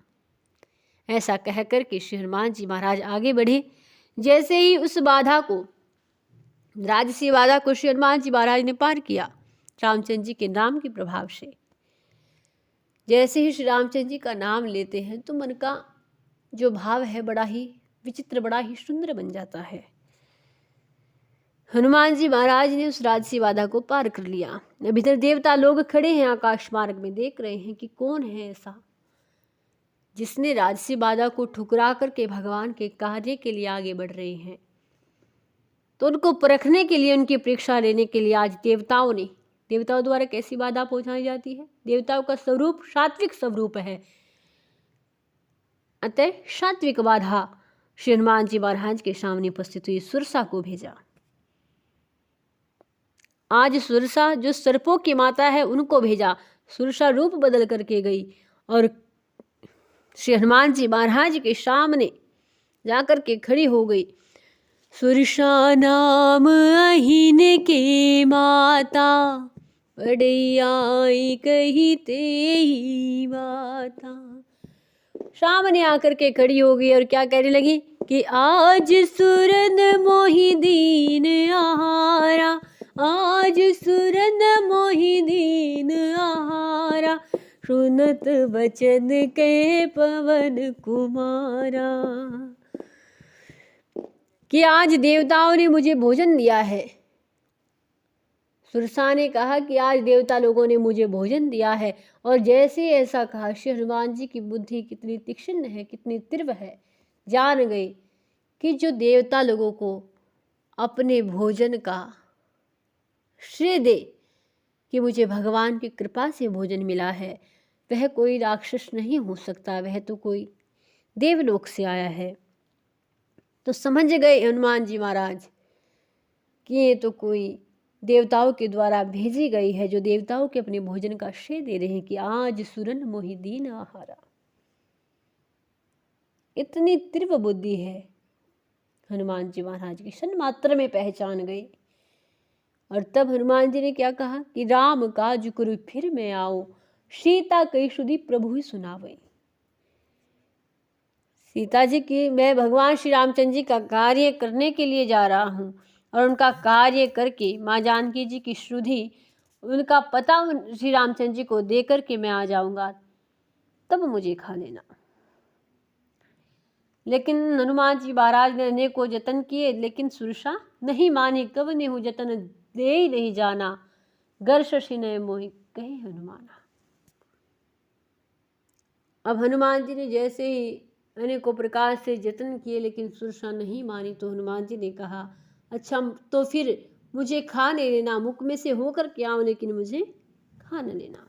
ऐसा कह करके श्री हनुमान जी महाराज आगे बढ़े। जैसे ही उस बाधा को, राजसी बाधा को श्री हनुमान जी महाराज ने पार किया रामचंद्र जी के नाम के प्रभाव से, जैसे ही श्री रामचंद्र जी का नाम लेते हैं तो मन का जो भाव है बड़ा ही विचित्र, बड़ा ही सुंदर बन जाता है। हनुमान जी महाराज ने उस राजसी बाधा को पार कर लिया। अब इधर देवता लोग खड़े हैं आकाश मार्ग में, देख रहे हैं कि कौन है ऐसा जिसने राजसी बाधा को ठुकरा करके भगवान के कार्य के लिए आगे बढ़ रहे हैं। तो उनको परखने के लिए, उनकी परीक्षा लेने के लिए आज देवताओं ने, देवताओं द्वारा कैसी बाधा पहुंचाई जाती है? देवताओं का स्वरूप सात्विक स्वरूप है, अतः सात्विक बाधा श्री हनुमान जी महाराज के सामने उपस्थित हुई। सुरसा को भेजा। आज सुरसा जो सर्पों की माता है उनको भेजा। सुरसा रूप बदल करके गई और श्री हनुमान जी महाराज के सामने जाकर के खड़ी हो गई। सुरसा नाम अहिन के माता, बड़ैयाई कही तेही माता। सामने आकर के खड़ी हो गई और क्या कहने लगी कि आज सुरन मोहि दीन आहारा, आज सुरन मोहि दीन आहारा, सुनत बचन के पवन कुमारा। कि आज देवताओं ने मुझे भोजन दिया है। सुरसा ने कहा कि आज देवता लोगों ने मुझे भोजन दिया है। और जैसे ऐसा कहा, श्री हनुमान जी की बुद्धि कितनी तीक्ष्ण है, कितनी तीव्र है, जान गई कि जो देवता लोगों को अपने भोजन का श्रेय दे कि मुझे भगवान की कृपा से भोजन मिला है, वह कोई राक्षस नहीं हो सकता, वह तो कोई देवलोक से आया है। तो समझ गए हनुमान जी महाराज कि ये तो कोई देवताओं के द्वारा भेजी गई है, जो देवताओं के अपने भोजन का श्रेय दे रहे हैं कि आज सुरन मोहि दीन आहारा। इतनी तीव्र बुद्धि है हनुमान जी महाराज की, क्षण मात्र में पहचान गई। और तब हनुमान जी ने क्या कहा कि राम काज करु फिर मैं आओ, सीता कही सुधी प्रभु ही सुनावई। सीता जी की, मैं भगवान श्री रामचंद्र जी का कार्य करने के लिए जा रहा हूँ और उनका कार्य करके माँ जानकी जी की श्रुति, उनका पता श्री रामचंद्र जी को दे करके मैं आ जाऊंगा, तब मुझे खा लेना। लेकिन हनुमान जी महाराज ने अनेकों जतन किए, लेकिन सुरसा नहीं मानी। कब ने हूँ जतन दे ही नहीं जाना, गर शशि नय मोहि कहे हनुमाना। अब हनुमान जी ने जैसे ही अनेकों प्रकार से जतन किए, लेकिन सुरसा नहीं मानी, तो हनुमान जी ने कहा अच्छा तो फिर मुझे खा नहीं लेना, मुख में से होकर के आऊं लेकिन मुझे खा न लेना।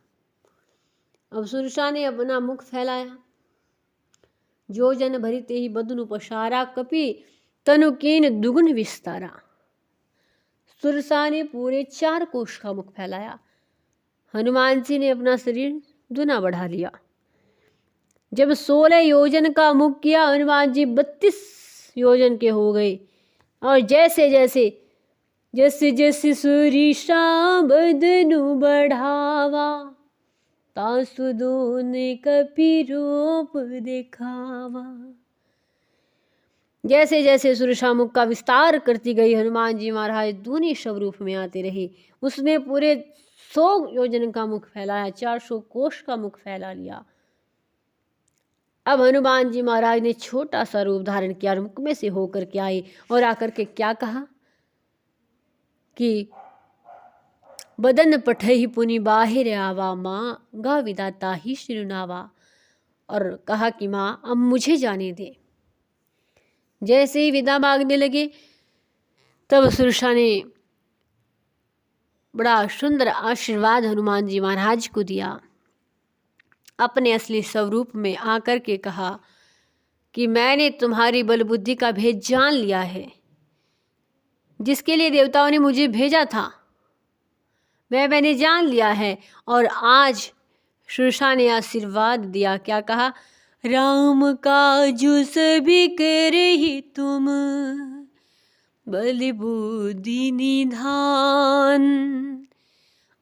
अब सुरसा ने अपना मुख फैलाया, जो जन भरी ते ही बदनु पसारा, कपि तनु कीन दुगुन विस्तारा। सुरसा ने पूरे 4 कोश का मुख फैलाया, हनुमान जी ने अपना शरीर दुना बढ़ा लिया। जब 16 योजन का मुख किया, हनुमान जी 32 योजन के हो गए। और जैसे जैसे सुरसा बदनु बढ़ावा, तासु दोन कपि रूप दिखावा। जैसे जैसे सुरसा मुख का विस्तार करती गई, हनुमान जी महाराज दूनी स्वरूप में आते रहे। उसने पूरे 100 योजन का मुख फैलाया, 400 कोश का मुख फैला लिया। अब हनुमान जी महाराज ने छोटा सा रूप धारण किया, मुख में से होकर के आए और आकर के क्या कहा कि बदन पठही पुनि बाहिर आवा, माँ गा विदाता ही शिरुनावा। और कहा कि माँ अब मुझे जाने दे। जैसे ही विदा मांगने लगे, तब सुरसा ने बड़ा सुंदर आशीर्वाद हनुमान जी महाराज को दिया। अपने असली स्वरूप में आकर के कहा कि मैंने तुम्हारी बल बुद्धि का भेद जान लिया है, जिसके लिए देवताओं ने मुझे भेजा था मैंने जान लिया है। और आज सुरसा ने आशीर्वाद दिया, क्या कहा, राम काजु सभी करहि तुम, बल बुद्धि निधान,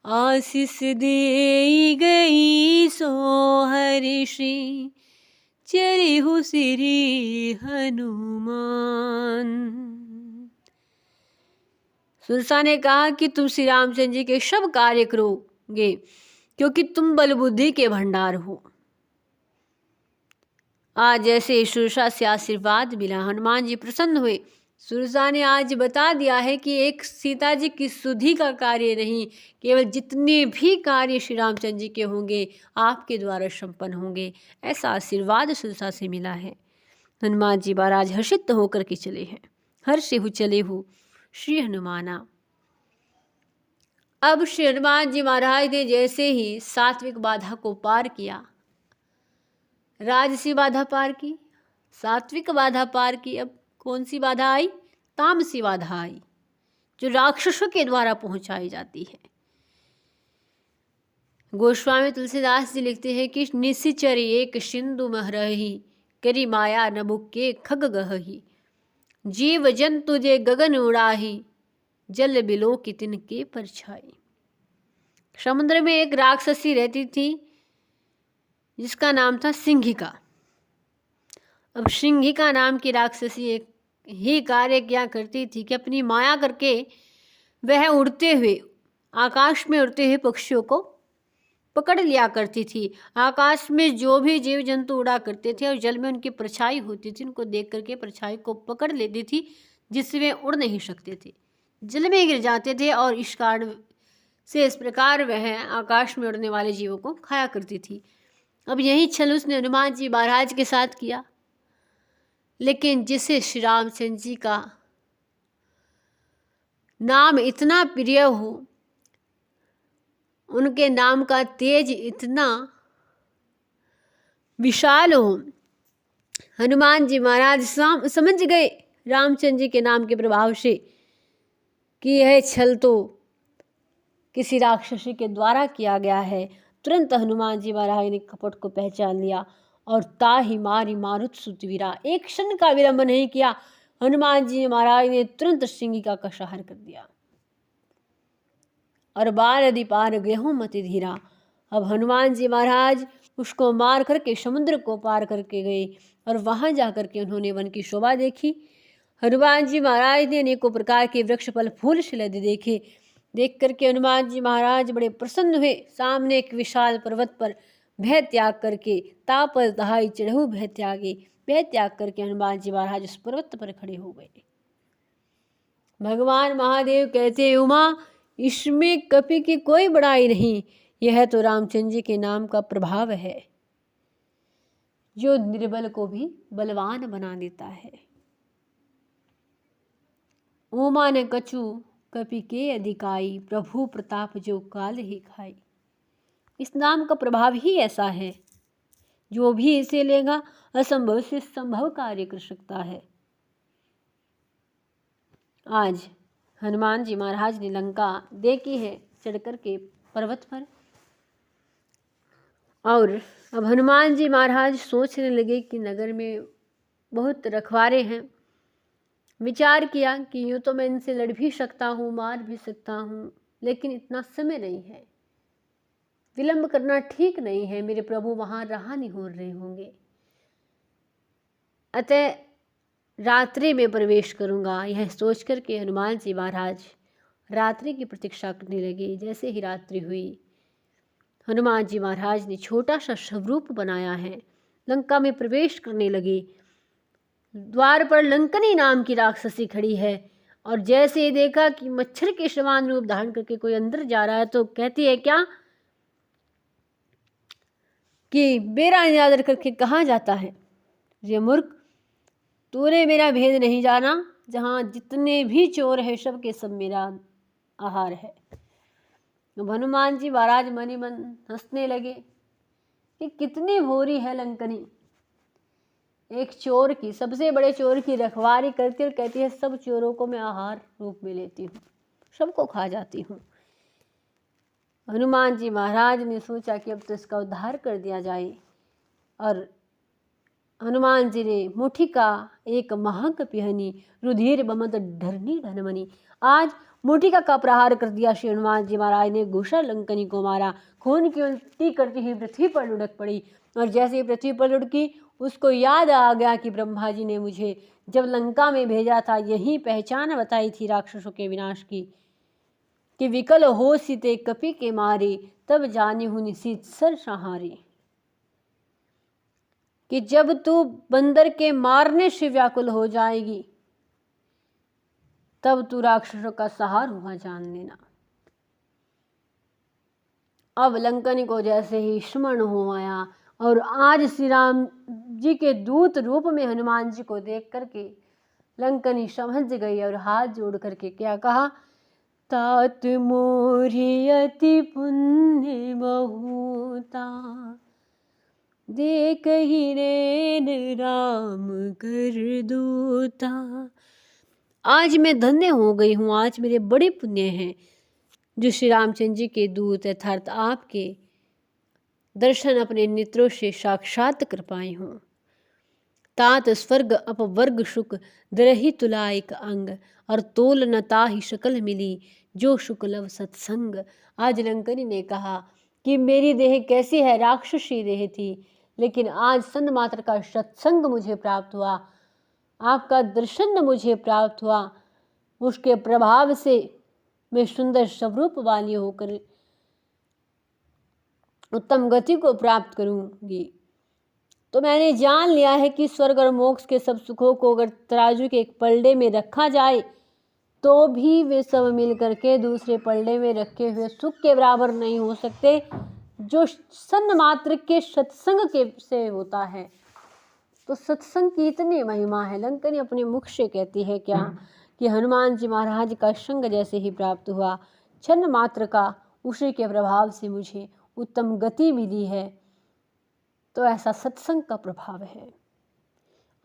आशीष दे गई सो हर्षि, चरिहु श्री हनुमान। सुरसा ने कहा कि तुम श्री रामचंद्र जी के सब कार्य करोगे, क्योंकि तुम बल बुद्धि के भंडार हो। आज जैसे सुरसा से आशीर्वाद मिला, हनुमान जी प्रसन्न हुए। सुरसा ने आज बता दिया है कि एक सीता जी की सुधि का कार्य नहीं, केवल जितने भी कार्य श्री रामचंद्र जी के होंगे आपके द्वारा संपन्न होंगे, ऐसा आशीर्वाद सुरसा से मिला है। हनुमान जी महाराज हर्षित होकर के चले हैं। हर्षे हु चले हु श्री हनुमाना। अब श्री हनुमान जी महाराज ने जैसे ही सात्विक बाधा को पार किया, राजसी बाधा पार की, सात्विक बाधा पार की, अब कौन सी बाधा आई? तामसी बाधा आई, जो राक्षसों के द्वारा पहुंचाई जाती है। गोस्वामी तुलसीदास जी लिखते हैं कि निशिचर एक सिंधु महरही, करी माया नमुक के खग गहही, जीव जंतु जे गगन उड़ाही, जल बिलो की तिनके परछाई। समुद्र में एक राक्षसी रहती थी जिसका नाम था सिंहिका। अब सिंहिका नाम की राक्षसी एक ही कार्य क्या करती थी कि अपनी माया करके वह उड़ते हुए, आकाश में उड़ते हुए पक्षियों को पकड़ लिया करती थी। आकाश में जो भी जीव जंतु उड़ा करते थे और जल में उनकी परछाई होती थी, उनको देख करके परछाई को पकड़ लेती थी, जिससे वे उड़ नहीं सकते थे, जल में गिर जाते थे, और इस कारण से इस प्रकार वह आकाश में उड़ने वाले जीवों को खाया करती थी। अब यही छल उसने हनुमान जी महाराज के साथ किया, लेकिन जिसे श्री रामचंद्र जी का नाम इतना प्रिय हो, उनके नाम का तेज इतना विशाल हो, हनुमान जी महाराज समझ गए रामचंद्र जी के नाम के प्रभाव से कि यह छल तो किसी राक्षसी के द्वारा किया गया है। तुरंत हनुमान जी महाराज ने कपट को पहचान लिया और ताहि मारी मारुत सुतवीरा, एक क्षण का विलंब नहीं किया, हनुमान जी महाराज ने तुरंत सिंहिका का संहार कर दिया। और बार यदि पार गेहूं मति धीरा, अब हनुमान जी महाराज उसको मार करके समुद्र को पार करके गए, और वहां जाकर के उन्होंने वन की शोभा देखी। हनुमान जी महाराज ने अनेकों प्रकार के वृक्ष फल फूल शिलद देखे। देख करके हनुमान जी महाराज बड़े प्रसन्न हुए। सामने एक विशाल पर्वत पर भय त्याग करके, तापर दहाई चढ़ऊ भय त्यागे, भय त्याग करके हनुमान जी महाराज उस पर्वत पर खड़े हो गए। भगवान महादेव कहते, उमा इसमें कपि की कोई बड़ाई नहीं, यह तो रामचंद्र जी के नाम का प्रभाव है, जो निर्बल को भी बलवान बना देता है। उमा ने कछु कपि के अधिकाई, प्रभु प्रताप जो काल ही खाई। इस नाम का प्रभाव ही ऐसा है, जो भी इसे लेगा असंभव से संभव कार्य कर सकता है। आज हनुमान जी महाराज ने लंका देखी है चढ़कर के पर्वत पर, और अब हनुमान जी महाराज सोचने लगे कि नगर में बहुत रखवारे हैं। विचार किया कि यूँ तो मैं इनसे लड़ भी सकता हूँ, मार भी सकता हूँ, लेकिन इतना समय नहीं है, विलंब करना ठीक नहीं है, मेरे प्रभु वहाँ रहा नहीं हो रहे होंगे, अतः रात्रि में प्रवेश करूँगा। यह सोच कर के हनुमान जी महाराज रात्रि की प्रतीक्षा करने लगे। जैसे ही रात्रि हुई, हनुमान जी महाराज ने छोटा सा स्वरूप बनाया है, लंका में प्रवेश करने लगे। द्वार पर लंकनी नाम की राक्षसी खड़ी है, और जैसे ही देखा कि मच्छर के समान रूप धारण करके कोई अंदर जा रहा है, तो कहती है क्या कि बेरा निरादर करके कहाँ जाता है, ये मूर्ख, तूने मेरा भेद नहीं जाना, जहाँ जितने भी चोर है सब के सब मेरा आहार है। हनुमान जी महाराज मनी मन हंसने लगे कि कितनी भोरी है लंकनी, एक चोर की, सबसे बड़े चोर की रखवारी करती और कहती है सब चोरों को मैं आहार रूप में लेती हूँ, सबको खा जाती हूँ। हनुमान जी महाराज ने सोचा कि अब तो इसका उद्धार कर दिया जाए, और हनुमान जी ने मुठिका एक महक पिहनी, रुधिर बमत ढरनी धनमनी। आज मुठिका का प्रहार कर दिया श्री हनुमान जी महाराज ने, घुसा लंकनी को मारा, खून की उल्टी करती हुई पृथ्वी पर लुढ़क पड़ी। और जैसे ही पृथ्वी पर लुढ़की, उसको याद आ गया कि ब्रह्मा जी ने मुझे जब लंका में भेजा था, यही पहचान बताई थी राक्षसों के विनाश की, कि विकल हो सीते कपि के मारे, तब जानी हूँ निशीत सर सहारे। कि जब तू बंदर के मारने से व्याकुल हो जाएगी, तब तू राक्षसों का सहार हुआ जान लेना। अब लंकनी को जैसे ही स्मरण हो आया, और आज श्री राम जी के दूत रूप में हनुमान जी को देख करके लंकनी समझ गई, और हाथ जोड़ करके क्या कहा, तात मोरे अति पुण्य बहुता, देख ही नैन राम कर दूता। आज मैं धन्य हो गई हूँ, आज मेरे बड़े पुण्य हैं जो श्री रामचंद्र जी के दूत अर्थात आपके दर्शन अपने नेत्रों से साक्षात कर पाई हूँ। तात स्वर्ग अपवर्ग सुख दरहि तुला एक अंग, और तोल न ताहि शकल मिली जो सुख लव सत्संग। आज लंकनी ने कहा कि मेरी देह कैसी है, राक्षसी देह थी, लेकिन आज संत मात्र का सत्संग मुझे प्राप्त हुआ, आपका दर्शन मुझे प्राप्त हुआ। उसके प्रभाव से मैं सुंदर स्वरूप वाली होकर उत्तम गति को प्राप्त करूंगी। तो मैंने जान लिया है कि स्वर्ग और मोक्ष के सब सुखों को अगर तराजू के एक पलड़े में रखा जाए तो भी वे सब मिल करके दूसरे पलड़े में रखे हुए सुख के बराबर नहीं हो सकते जो सन मात्र के सत्संग के से होता है। तो सत्संग की इतनी महिमा है। लंकनी अपने मुख से कहती है क्या कि हनुमान जी महाराज का संग जैसे ही प्राप्त हुआ, क्षण मात्र का उसी के प्रभाव से मुझे उत्तम गति मिली है। तो ऐसा सत्संग का प्रभाव है।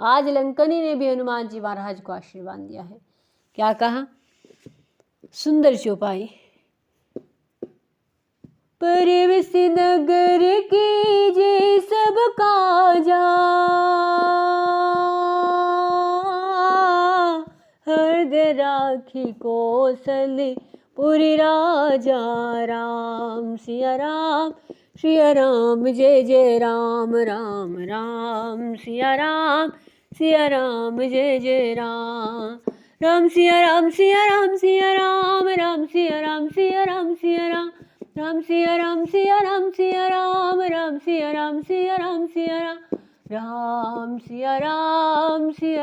आज लंकनी ने भी हनुमान जी महाराज को आशीर्वाद दिया है। क्या कहा? सुंदर चौपाई। परवेश नगर कीजे सब काजा, हृदय राखी कौशलपुरि राजा। राम सिया राम सिया राम जय जय राम, राम राम सिया राम जय जय राम। राम सिया राम सिया राम सिया राम, राम सिया राम सिया राम सिया राम, राम सिया राम सिया राम सिया राम, राम सिया राम सिया राम सिया राम, राम सिया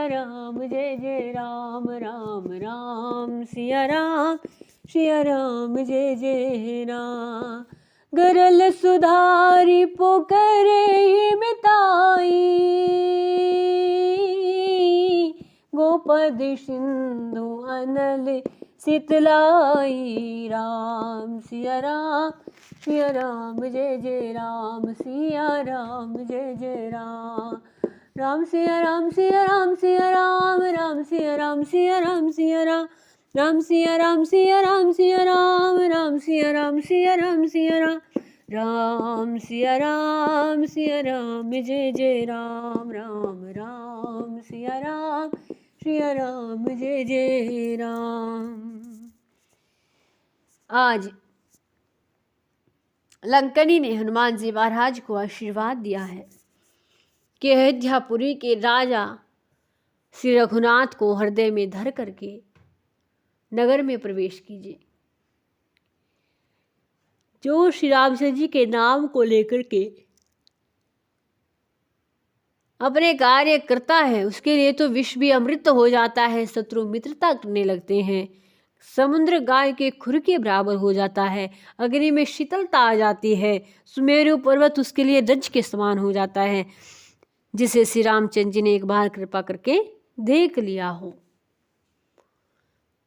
राम जय जय राम, राम राम सिया राम जय जय राम। गरल सुधारी पोकरे मिताई, गोपद सिंधु अनल शीतलाई। राम सिया राम जय जय राम, सिया राम जय जय राम। राम सिया राम सिया राम सिया राम, राम सिया राम सिया राम सिया राम, राम सिया राम सिया राम सिया राम, राम सिया राम सिया राम सिया राम, राम सिया राम जय जय राम, राम राम सिया राम जय जय राम। आज लंकनी ने हनुमान जी महाराज को आशीर्वाद दिया है कि अयोध्यापुरी के राजा श्री रघुनाथ को हृदय में धर करके नगर में प्रवेश कीजिए। जो श्री रामचंद्र जी के नाम को लेकर के अपने कार्य करता है उसके लिए तो विष भी अमृत हो जाता है, शत्रु मित्रता करने लगते हैं, समुद्र गाय के खुर के बराबर हो जाता है, अग्नि में शीतलता आ जाती है, सुमेरु पर्वत उसके लिए रज के समान हो जाता है, जिसे श्री रामचंद्र जी ने एक बार कृपा करके देख लिया हो।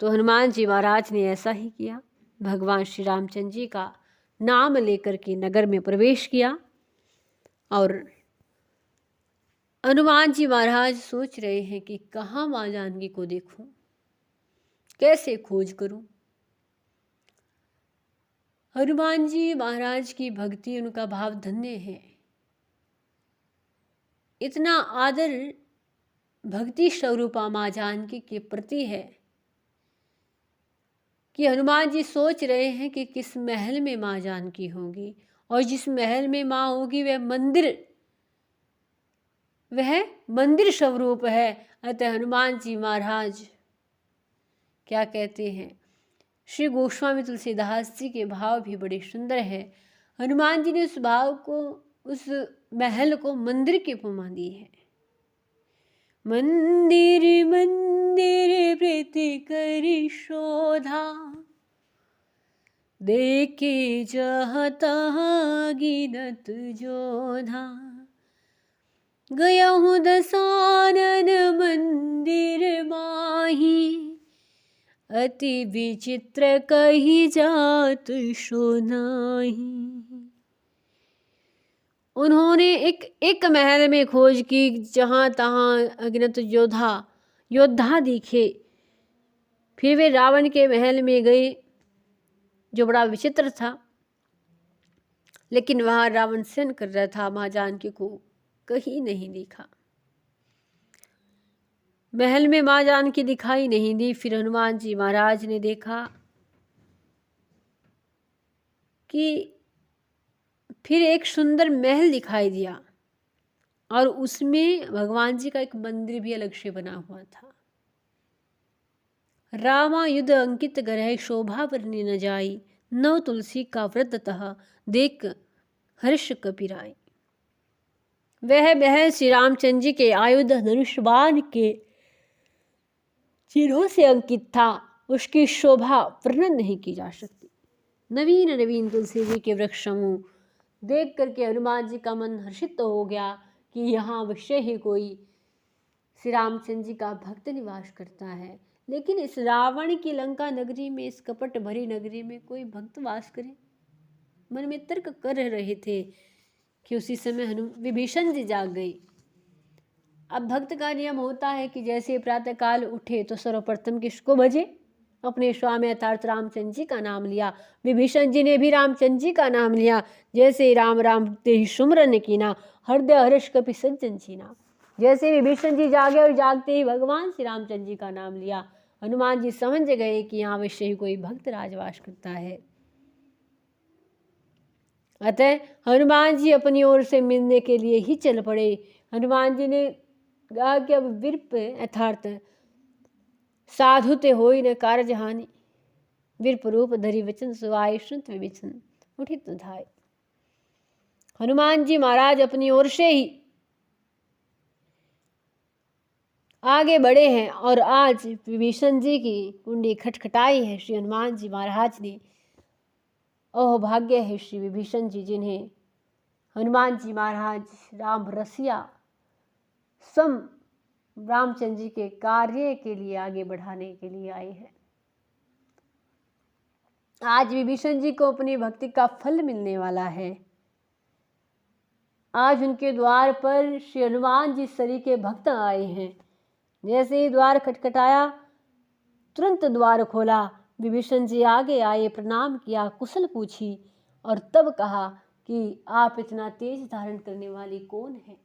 तो हनुमान जी महाराज ने ऐसा ही किया। भगवान श्री रामचंद्र जी का नाम लेकर के नगर में प्रवेश किया और हनुमान जी महाराज सोच रहे हैं कि कहाँ माँ जानकी को देखूं, कैसे खोज करूं। हनुमान जी महाराज की भक्ति, उनका भाव धन्य है। इतना आदर भक्ति स्वरूपा माँ जानकी के प्रति है कि हनुमान जी सोच रहे हैं कि किस महल में माँ जानकी होगी, और जिस महल में माँ होगी वह मंदिर स्वरूप है। अतः हनुमान जी महाराज क्या कहते हैं, श्री गोस्वामी तुलसीदास जी के भाव भी बड़े सुंदर है। हनुमान जी ने उस भाव को, उस महल को मंदिर की उपमा दी है। मंदिर मंदिर प्रीति करी शोधा, देखे जहाँ तहाँ गिनत जोधा। गया हूँ दसानन मंदिर माही, अति विचित्र कही जात सो नाही। उन्होंने एक महल में खोज की, जहाँ तहाँ अगणित योद्धा दिखे। फिर वे रावण के महल में गए, जो बड़ा विचित्र था, लेकिन वहाँ रावण सेन कर रहा था। माँ जानकी को कहीं नहीं देखा। महल में माँ जानकी दिखाई नहीं दी। फिर हनुमान जी महाराज ने देखा कि फिर एक सुंदर महल दिखाई दिया, और उसमें भगवान जी का एक मंदिर भी अलग से बना हुआ था। रामा युद्ध अंकित ग्रह शोभा वर्णि न जाई, नव तुलसी का व्रत तह देख हर्ष कपिराई। वह महल श्री रामचंद्र जी के आयुध धनुष बाण के चिन्हों से अंकित था। उसकी शोभा वर्णन नहीं की जा सकती। नवीन नवीन तुलसी जी के वृक्ष समूह देख करके हनुमान जी का मन हर्षित हो गया कि यहाँ अवश्य ही कोई श्री रामचंद्र जी का भक्त निवास करता है। लेकिन इस रावण की लंका नगरी में, इस कपट भरी नगरी में कोई भक्त वास करे? मन में तर्क कर रहे थे कि उसी समय विभीषण जी जाग गए। अब भक्त का नियम होता है कि जैसे प्रातःकाल उठे तो सर्वप्रथम किसको भजे? अपने स्वामी अर्थात रामचंद्र जी का नाम लिया। विभीषण जी ने भी रामचंद्र जी का नाम लिया। जैसे राम राम ते ही सुमरन कीना, हृदय हर्ष कपि सज्जन छीना। जैसे विभीषण जी जागे और जागते ही भगवान श्री रामचंद्र जी का नाम लिया। हनुमान जी समझ गए कि यहाँ अवश्य ही कोई भक्त राजवास करता है। अतः हनुमान जी अपनी ओर से मिलने के लिए ही चल पड़े। हनुमान जी ने कहा कि अब विरप यथार्थ साधु ते होई न कारज हानि, विरप रूप धरि वचन सुआय सुनत विभीषण उठित न धाय। हनुमान जी महाराज अपनी ओर से ही आगे बढ़े हैं, और आज विभीषण जी की कुंडी खटखटाई है। श्री हनुमान जी महाराज ने, ओह भाग्य है श्री विभीषण जी, जिन्हें हनुमान जी महाराज राम रसिया स्वयं रामचंद्र जी के कार्य के लिए आगे बढ़ाने के लिए आए हैं। आज विभीषण जी को अपनी भक्ति का फल मिलने वाला है। आज उनके द्वार पर श्री हनुमान जी सरी के भक्त आए हैं। जैसे ही द्वार खटखटाया, तुरंत द्वार खोला। विभीषण जी आगे आए, प्रणाम किया, कुशल पूछी, और तब कहा कि आप इतना तेज धारण करने वाली कौन है?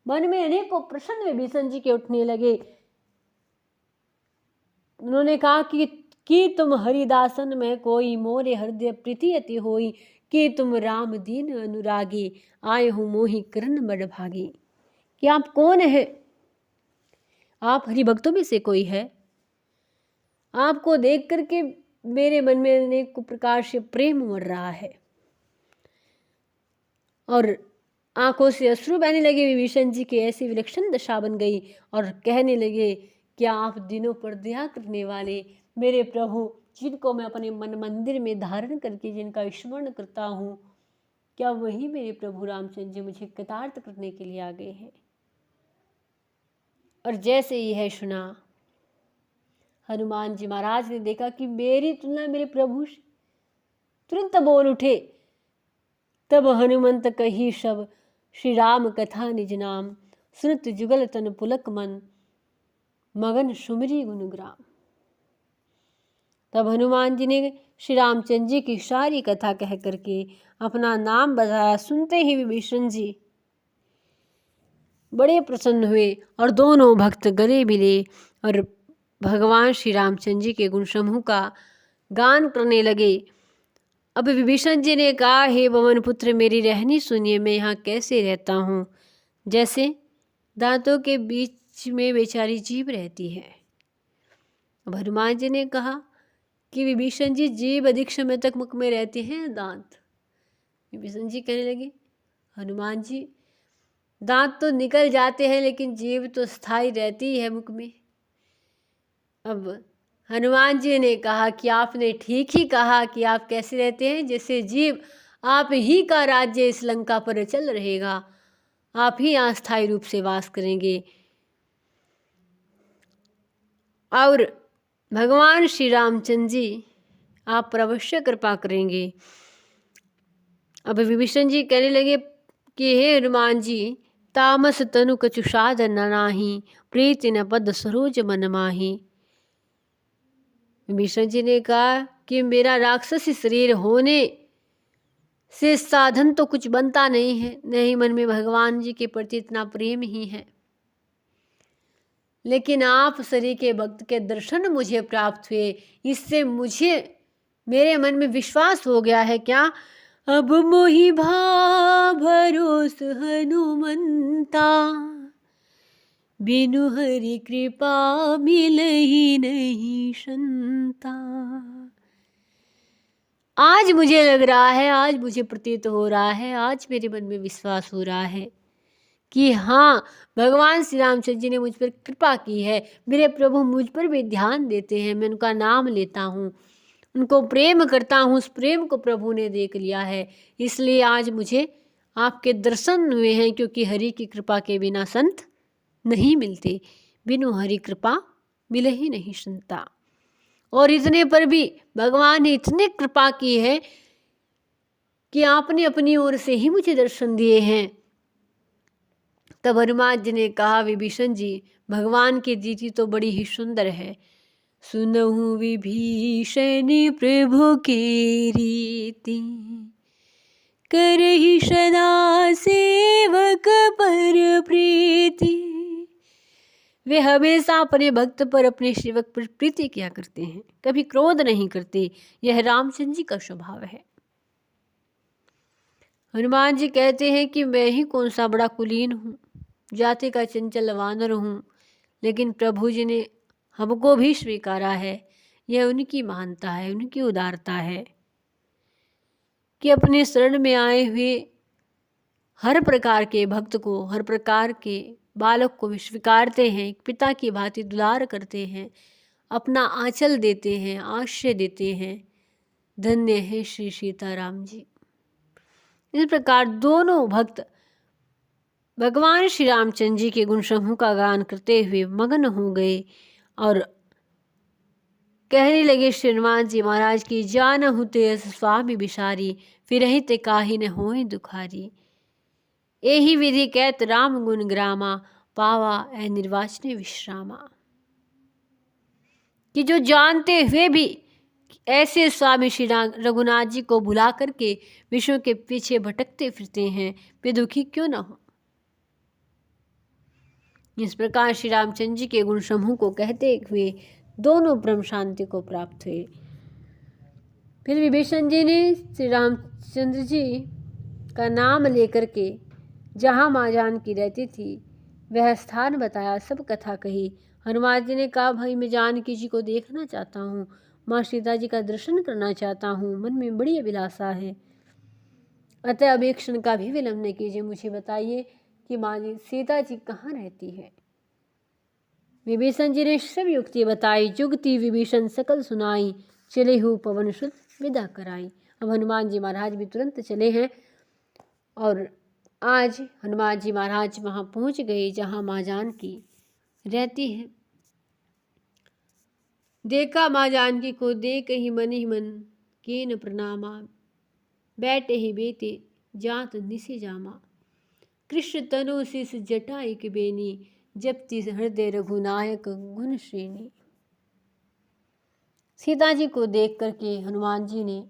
मन में अनेकों प्रश्न विभीषण जी के उठने लगे। उन्होंने कहा कि तुम हरिदासन में कोई, मोरे हृदय प्रीति अति होई, कि तुम राम दीन अनुरागी, आए हो मोहि करन बड़ भागी। कि आप कौन है? आप हरिभक्तों में से कोई है? आपको देख करके मेरे मन में अनेक प्रकार से प्रेम उमड़ रहा है। और आंखों से अश्रु बहने लगे विभीषण जी की। ऐसी विलक्षण दशा बन गई, और कहने लगे, क्या आप दिनों पर दया करने वाले मेरे प्रभु, जिनको मैं अपने मन मंदिर में धारण करके जिनका स्मरण करता हूँ, क्या वही मेरे प्रभु रामचंद्र जी मुझे कृतार्थ करने के लिए आ गए हैं? और जैसे ही है सुना, हनुमान जी महाराज ने देखा कि मेरी तुलना मेरे प्रभु से, तुरंत बोल उठे। तब हनुमंत कही सब, श्री राम कथा निज नाम, सुनत जुगल तन पुलक मन, मगन सुमरी गुणग्राम। तब हनुमान जी ने श्री रामचंद्र जी की सारी कथा कह करके अपना नाम बताया। सुनते ही विभीषण जी बड़े प्रसन्न हुए, और दोनों भक्त गले मिले और भगवान श्री रामचंद्र जी के गुण समूह का गान करने लगे। अब विभीषण जी ने कहा, हे पवन पुत्र, मेरी रहनी सुनिए, मैं यहाँ कैसे रहता हूँ, जैसे दांतों के बीच में बेचारी जीभ रहती है। अब हनुमान जी ने कहा कि विभीषण जी, जीभ अधिक समय तक मुख में रहते हैं, दांत? विभीषण जी कहने लगे, हनुमान जी, दांत तो निकल जाते हैं, लेकिन जीभ तो स्थायी रहती है मुख में। अब हनुमान जी ने कहा कि आपने ठीक ही कहा कि आप कैसे रहते हैं, जैसे जीव आप ही का राज्य इस लंका पर चल रहेगा, आप ही यहाँ स्थायी रूप से वास करेंगे। और भगवान श्री रामचंद्र जी आप पर अवश्य कृपा करेंगे। अब विभीषण जी कहने लगे कि हे हनुमान जी, तामस तनु कछु साधन नाही, प्रीति न पद सरोज मन माही। विभीषण जी ने कहा कि मेरा राक्षसी शरीर होने से साधन तो कुछ बनता नहीं है, नहीं मन में भगवान जी के प्रति इतना प्रेम ही है, लेकिन आप शरीर के भक्त के दर्शन मुझे प्राप्त हुए, इससे मुझे मेरे मन में विश्वास हो गया है क्या, अब मोहि भरोस हनुमंता, बिनु हरि कृपा मिलहि नहीं संता। आज मुझे लग रहा है, आज मुझे प्रतीत हो रहा है, आज मेरे मन में विश्वास हो रहा है कि हाँ, भगवान श्री रामचंद्र जी ने मुझ पर कृपा की है। मेरे प्रभु मुझ पर भी ध्यान देते हैं, मैं उनका नाम लेता हूँ, उनको प्रेम करता हूँ, उस प्रेम को प्रभु ने देख लिया है, इसलिए आज मुझे आपके दर्शन हुए हैं, क्योंकि हरि की कृपा के बिना संत नहीं मिलते, बिनु हरि कृपा मिले ही नहीं संता। और इतने पर भी भगवान ने इतनी कृपा की है कि आपने अपनी ओर से ही मुझे दर्शन दिए हैं। तब हनुमान जी ने कहा, विभीषण जी, भगवान की दृष्टि तो बड़ी ही सुंदर है। सुनहु विभीषण प्रभु की रीति, करहि सदा सेवक पर प्रीति। वे हमेशा अपने भक्त पर, अपने सेवक पर प्रीति किया करते हैं, कभी क्रोध नहीं करते। यह रामचंद्र जी का स्वभाव है। हनुमान जी कहते हैं कि मैं ही कौन सा बड़ा कुलीन हूँ, जाति का चंचल वानर हूँ, लेकिन प्रभु जी ने हमको भी स्वीकारा है। यह उनकी महानता है, उनकी उदारता है कि अपने शरण में आए हुए हर प्रकार के भक्त को, हर प्रकार के बालक को स्वीकारते हैं, पिता की भांति दुलार करते हैं, अपना आंचल देते हैं, आश्रय देते हैं। धन्य है श्री सीताराम जी। इस प्रकार दोनों भक्त भगवान श्री रामचंद्र जी के गुण समूह का गान करते हुए मगन हो गए और कहने लगे, श्री हनुमान जी महाराज की जान हुते स्वामी बिसारी, फिर ते काहि न होए दुखारी। यही विधि कहत राम गुण ग्रामा, पावा ए निर्वाचने विश्रामा। कि जो जानते हुए भी ऐसे स्वामी श्री रघुनाथ जी को भुला करके विष्णु के पीछे भटकते फिरते हैं, वे दुखी क्यों ना हो। इस प्रकार श्री रामचंद्र जी के गुण समूह को कहते हुए दोनों ब्रह्म शांति को प्राप्त हुए। फिर विभीषण जी ने श्री रामचंद्र जी का नाम लेकर के जहाँ माँ जानकी रहती थी वह स्थान बताया, सब कथा कही। हनुमान जी ने कहा, भाई मैं जानकी जी को देखना चाहता हूँ, माँ सीता जी का दर्शन करना चाहता हूँ, मन में बड़ी अभिलाषा है, अतः अब एक क्षण का भी विलम्ब न कीजिए, मुझे बताइए कि माँ जी सीता जी कहाँ रहती है। विभीषण जी ने सब युक्ति बताई, जुगति विभीषण सकल सुनाई, चले हु पवन सुत विदा कराई। अब हनुमान जी महाराज भी तुरंत चले हैं और आज हनुमान जी महाराज वहाँ पहुँच गए जहाँ माँ जानकी रहती है। देखा माँ जानकी को, देख ही मन केन प्रणामा, बैठे ही बेते जात निशि जामा। कृष्ण तनु शिष जटा एक बेनी, जपति हृदय रघुनायक गुण श्रेणी। सीता जी को देख करके हनुमान जी ने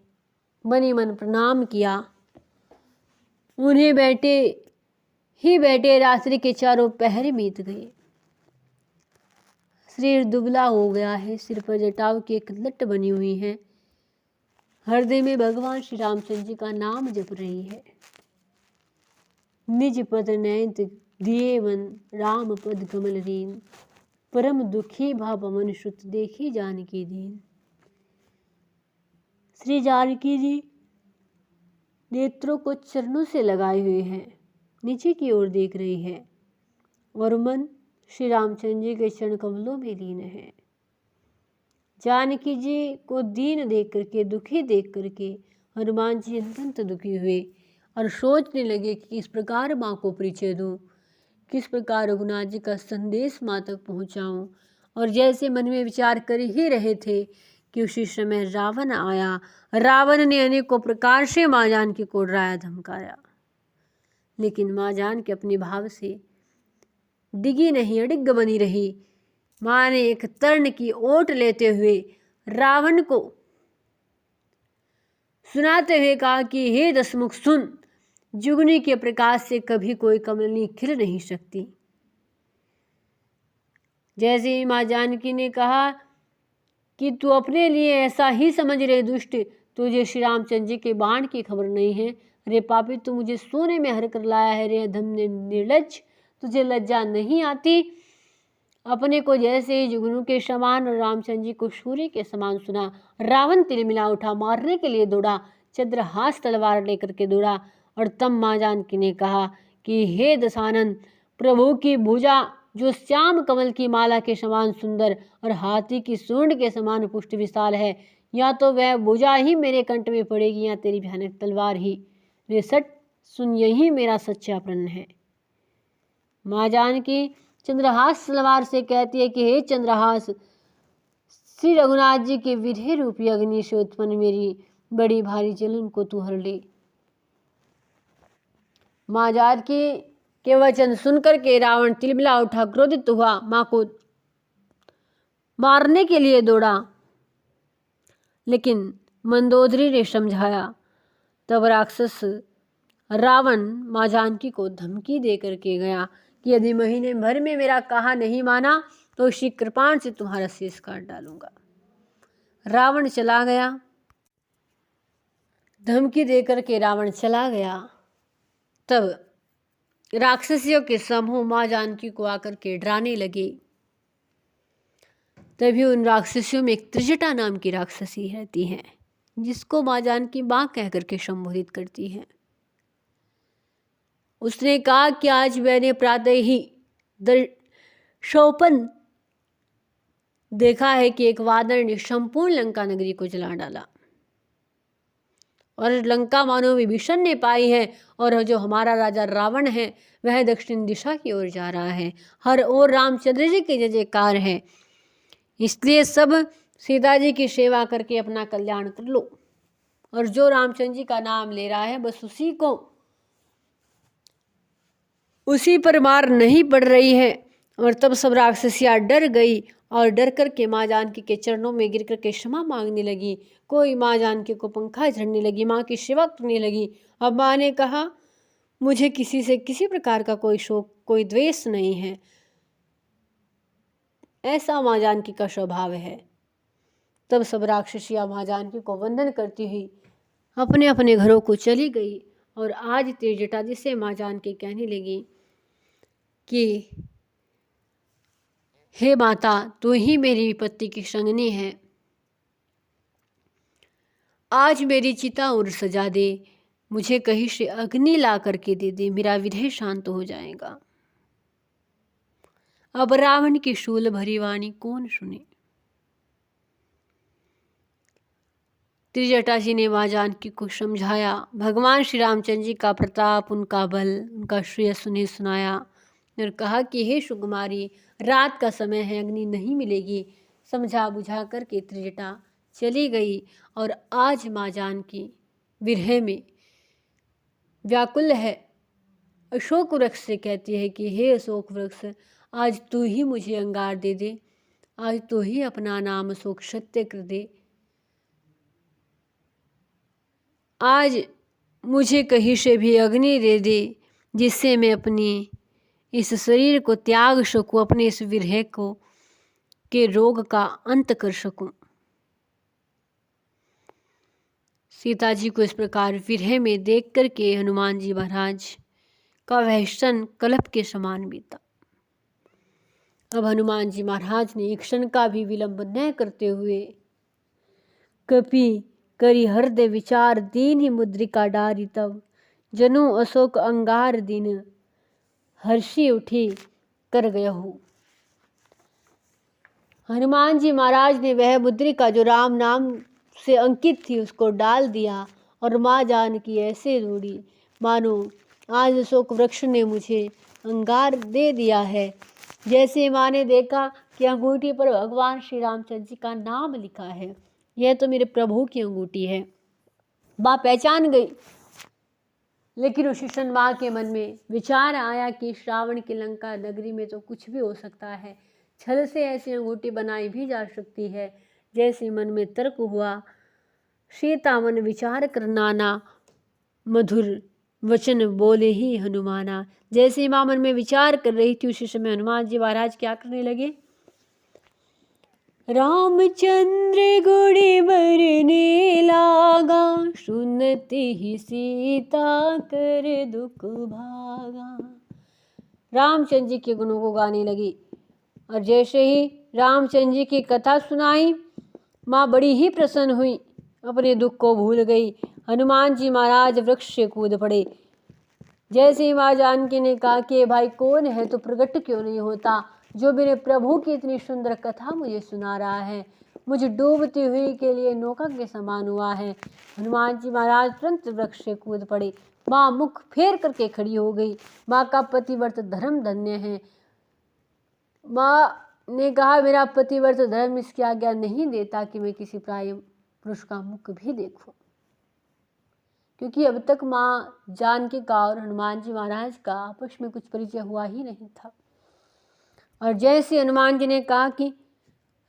मन ही मन प्रणाम किया। उन्हें बैठे रात्रि के चारों पहर बीत गए। शरीर दुबला हो गया है, सिर पर जटाओं की एक लट बनी हुई है, हृदय में भगवान श्री रामचंद्र जी का नाम जप रही है। निज पद नयंत दिए मन, राम पद कमल रीन, परम दुखी भा पवन सुत, देखी जानकी दीन। श्री जानकी जी नेत्रों को चरणों से लगाए हुए हैं, नीचे की ओर देख रही है और मन श्री रामचंद्र जी के चरण कमलों में लीन है। जानकी जी को दीन देख करके, दुखी देख करके हनुमान जी अत्यंत दुखी हुए और सोचने लगे कि किस प्रकार माँ को परिचय दूँ, किस प्रकार रघुनाथ जी का संदेश माँ तक पहुँचाऊँ और जैसे मन में विचार कर ही रहे थे कि उसी समय रावण आया। रावण ने अनेकों प्रकार से माँ जानकी को डराया धमकाया, लेकिन माँ जानकी अपने भाव से डिगी नहीं, अडिग बनी रही। माँ ने एक तर्ण की ओट लेते हुए रावण को सुनाते हुए कहा कि हे दशमुख सुन, जुगनी के प्रकाश से कभी कोई कमलनी खिल नहीं सकती। जैसे ही माँ जानकी ने कहा कि तू अपने लिए ऐसा ही समझ रहे दुष्ट, तुझे श्री रामचंद्र जी के बाण की खबर नहीं है। रे पापी, तू मुझे सोने में हर कर लाया है। रे धम ने निर्लज, तुझे लज्जा नहीं आती। अपने को जैसे ही जुगनू के समान और रामचंद्र जी को सूर्य के समान सुना, रावण तिलमिला उठा, मारने के लिए दौड़ा, चंद्रहास तलवार लेकर के दौड़ा। और तब माँ जानकी ने कहा कि हे दशानन, प्रभु की भुजा जो श्याम कमल की माला के समान सुंदर और हाथी की सूंड के समान पुष्ट विशाल है, या तो वह भुजा ही मेरे कंठ में पड़ेगी या तेरी भयानक तलवार ही। रे सट सुन, यही मेरा सच्चा प्रण है। माँ जानकी चंद्रहास तलवार से कहती है कि हे चंद्रहास, श्री रघुनाथ जी के विरह रूपी अग्नि से उत्पन्न मेरी बड़ी भारी जलन को तू हर ले। माँ जानकी के वचन सुनकर के रावण तिलमिला उठा, क्रोधित हुआ, माँ को मारने के लिए दौड़ा, लेकिन मंदोदरी ने समझाया। तब राक्षस रावण माँ जानकी को धमकी दे करके गया कि यदि महीने भर में मेरा कहा नहीं माना तो श्री कृपाण से तुम्हारा शीश काट डालूंगा। रावण चला गया, धमकी दे करके रावण चला गया। तब राक्षसियों के समूह माँ जानकी को आकर के डराने लगे। तभी उन राक्षसियों में एक त्रिजटा नाम की राक्षसी रहती है, जिसको माँ जानकी माँ कह करके संबोधित करती है। उसने कहा कि आज मैंने प्रातः ही शोपन देखा है कि एक वानर ने संपूर्ण लंका नगरी को जला डाला और लंका मानो विभीषण ने पाई है, और जो हमारा राजा रावण है वह दक्षिण दिशा की ओर जा रहा है। हर ओर रामचंद्र जी की जय जयकार है। इसलिए सब सीता जी की सेवा करके अपना कल्याण कर लो। और जो रामचंद्र जी का नाम ले रहा है बस उसी पर मार नहीं पड़ रही है। और तब सब राक्षसियाँ डर गई और डर करके माँ जानकी के चरणों में गिर करके क्षमा मांगने लगी। कोई माँ जानकी को पंखा झड़ने लगी, माँ की सेवा करने लगी। अब माँ ने कहा मुझे किसी से किसी प्रकार का कोई शोक, कोई द्वेष नहीं है। ऐसा माँ जानकी का स्वभाव है। तब सब राक्षसियाँ माँ जानकी को वंदन करती हुई अपने अपने घरों को चली गई। और आज त्रिजटा जी से माँ जानकी कहने लगी कि हे माता, तू ही मेरी विपत्ति की संगनी है। आज मेरी चिता और सजा दे, मुझे कहीं से अग्नि ला करके दे दे, मेरा विरह शांत हो जाएगा। अब रावण की शूल भरी वाणी कौन सुने। त्रिजटा जी ने माँ जानकी को समझाया, भगवान श्री रामचंद्र जी का प्रताप, उनका बल, उनका श्रेयस उन्हें सुनाया और कहा कि हे सुकुमारी, रात का समय है, अग्नि नहीं मिलेगी। समझा बुझा करके त्रिजटा चली गई। और आज माँ जानकी विरह में व्याकुल है। अशोक वृक्ष से कहती है कि हे अशोक वृक्ष, आज तू ही मुझे अंगार दे दे, आज तू ही अपना नाम अशोक सत्य कर दे। आज मुझे कहीं से भी अग्नि दे दे, जिससे मैं अपनी इस शरीर को त्याग सकूं, अपने इस विरह को के रोग का अंत कर सकूं। सीता जी को इस प्रकार विरह में देख करके हनुमान जी महाराज का वह क्षण कल्प के समान बीता। अब हनुमान जी महाराज ने एक क्षण का भी विलंब न करते हुए कपि करी हृदय विचार, दीन ही मुद्रिका डारी, तब जनु अशोक अंगार दिन, हर्षी उठी कर गया हूँ। हनुमान जी महाराज ने वह मुद्रिका जो राम नाम से अंकित थी उसको डाल दिया और माँ जानकी ऐसे दौड़ी मानो आज अशोक वृक्ष ने मुझे अंगार दे दिया है। जैसे माँ ने देखा कि अंगूठी पर भगवान श्री रामचंद्र जी का नाम लिखा है, यह तो मेरे प्रभु की अंगूठी है। माँ पहचान गई, लेकिन उस शिशन माँ के मन में विचार आया कि श्रावण की लंका नगरी में तो कुछ भी हो सकता है, छल से ऐसी अंगूठी बनाई भी जा सकती है। जैसे मन में तर्क हुआ, सीता मन विचार कर नाना, मधुर वचन बोले ही हनुमाना। जैसे माँ मन में विचार कर रही थी, उसी समय हनुमान जी महाराज क्या करने लगे? रामचंद्र गुड़ी बरने लागा, सुनते ही सीता कर दुख भागा। रामचंद्र जी के गुणों को गाने लगी, और जैसे ही रामचंद्र जी की कथा सुनाई, माँ बड़ी ही प्रसन्न हुई, अपने दुख को भूल गई। हनुमान जी महाराज वृक्ष से कूद पड़े। जैसे ही माँ जानकी ने कहा कि भाई कौन है, तो प्रकट क्यों नहीं होता, जो मेरे प्रभु की इतनी सुंदर कथा मुझे सुना रहा है, मुझे डूबती हुई के लिए नौका के समान हुआ है। हनुमान जी महाराज तुरंत वृक्ष से कूद पड़े। माँ मुख फेर करके खड़ी हो गई। माँ का पतिव्रत धर्म धन्य है। माँ ने कहा मेरा पतिव्रत धर्म इसकी आज्ञा नहीं देता कि मैं किसी प्राय पुरुष का मुख भी देखूं, क्योंकि अब तक माँ जानकी का और हनुमान जी महाराज का आपस में कुछ परिचय हुआ ही नहीं था। और जैसे हनुमान जी ने कहा कि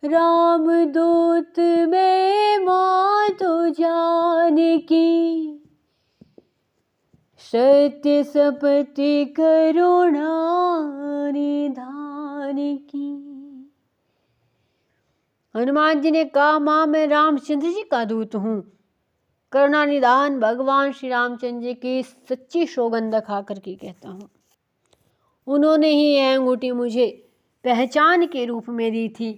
राम दूत में माँ तो जानकी, सत्य सपति करुणा निधान की। हनुमान जी ने कहा माँ मैं रामचंद्र जी का दूत हूँ, करुणा निधान भगवान श्री रामचंद्र जी की सच्ची सौगंध खा करके कहता हूँ। उन्होंने ही यह अंगूठी मुझे पहचान के रूप में दी थी।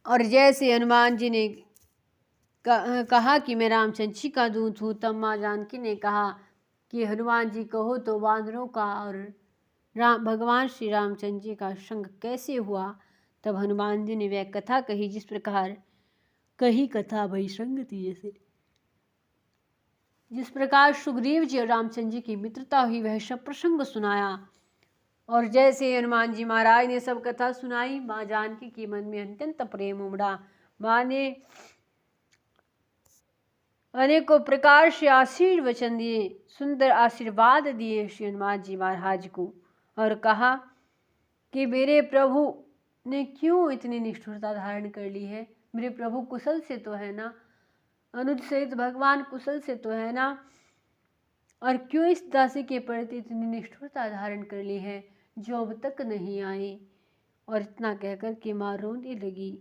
और जैसे हनुमान जी ने कहा कि मैं रामचंद्र जी का दूत हूँ, तब माँ जानकी ने कहा कि हनुमान जी कहो तो वानरों का और भगवान श्री रामचंद्र जी का संग कैसे हुआ। तब हनुमान जी ने वह कथा कही, जिस प्रकार कही कथा भई संगति, जैसे जिस प्रकार सुग्रीव जी और रामचंद्र जी की मित्रता हुई, वह सब प्रसंग सुनाया। और जैसे हनुमान जी महाराज ने सब कथा सुनाई, माँ जानकी के मन में अत्यंत प्रेम उमड़ा। माँ ने अनेकों प्रकार से आशीर्वचन दिए, सुंदर आशीर्वाद दिए श्री हनुमान जी महाराज को, और कहा कि मेरे प्रभु ने क्यों इतनी निष्ठुरता धारण कर ली है। मेरे प्रभु कुशल से तो है ना, अनुज सहित भगवान कुशल से तो है ना, और क्यों इस दासी के प्रति इतनी निष्ठुरता धारण कर ली है, जो अब तक नहीं आए। और इतना कहकर के माँ रोने लगी।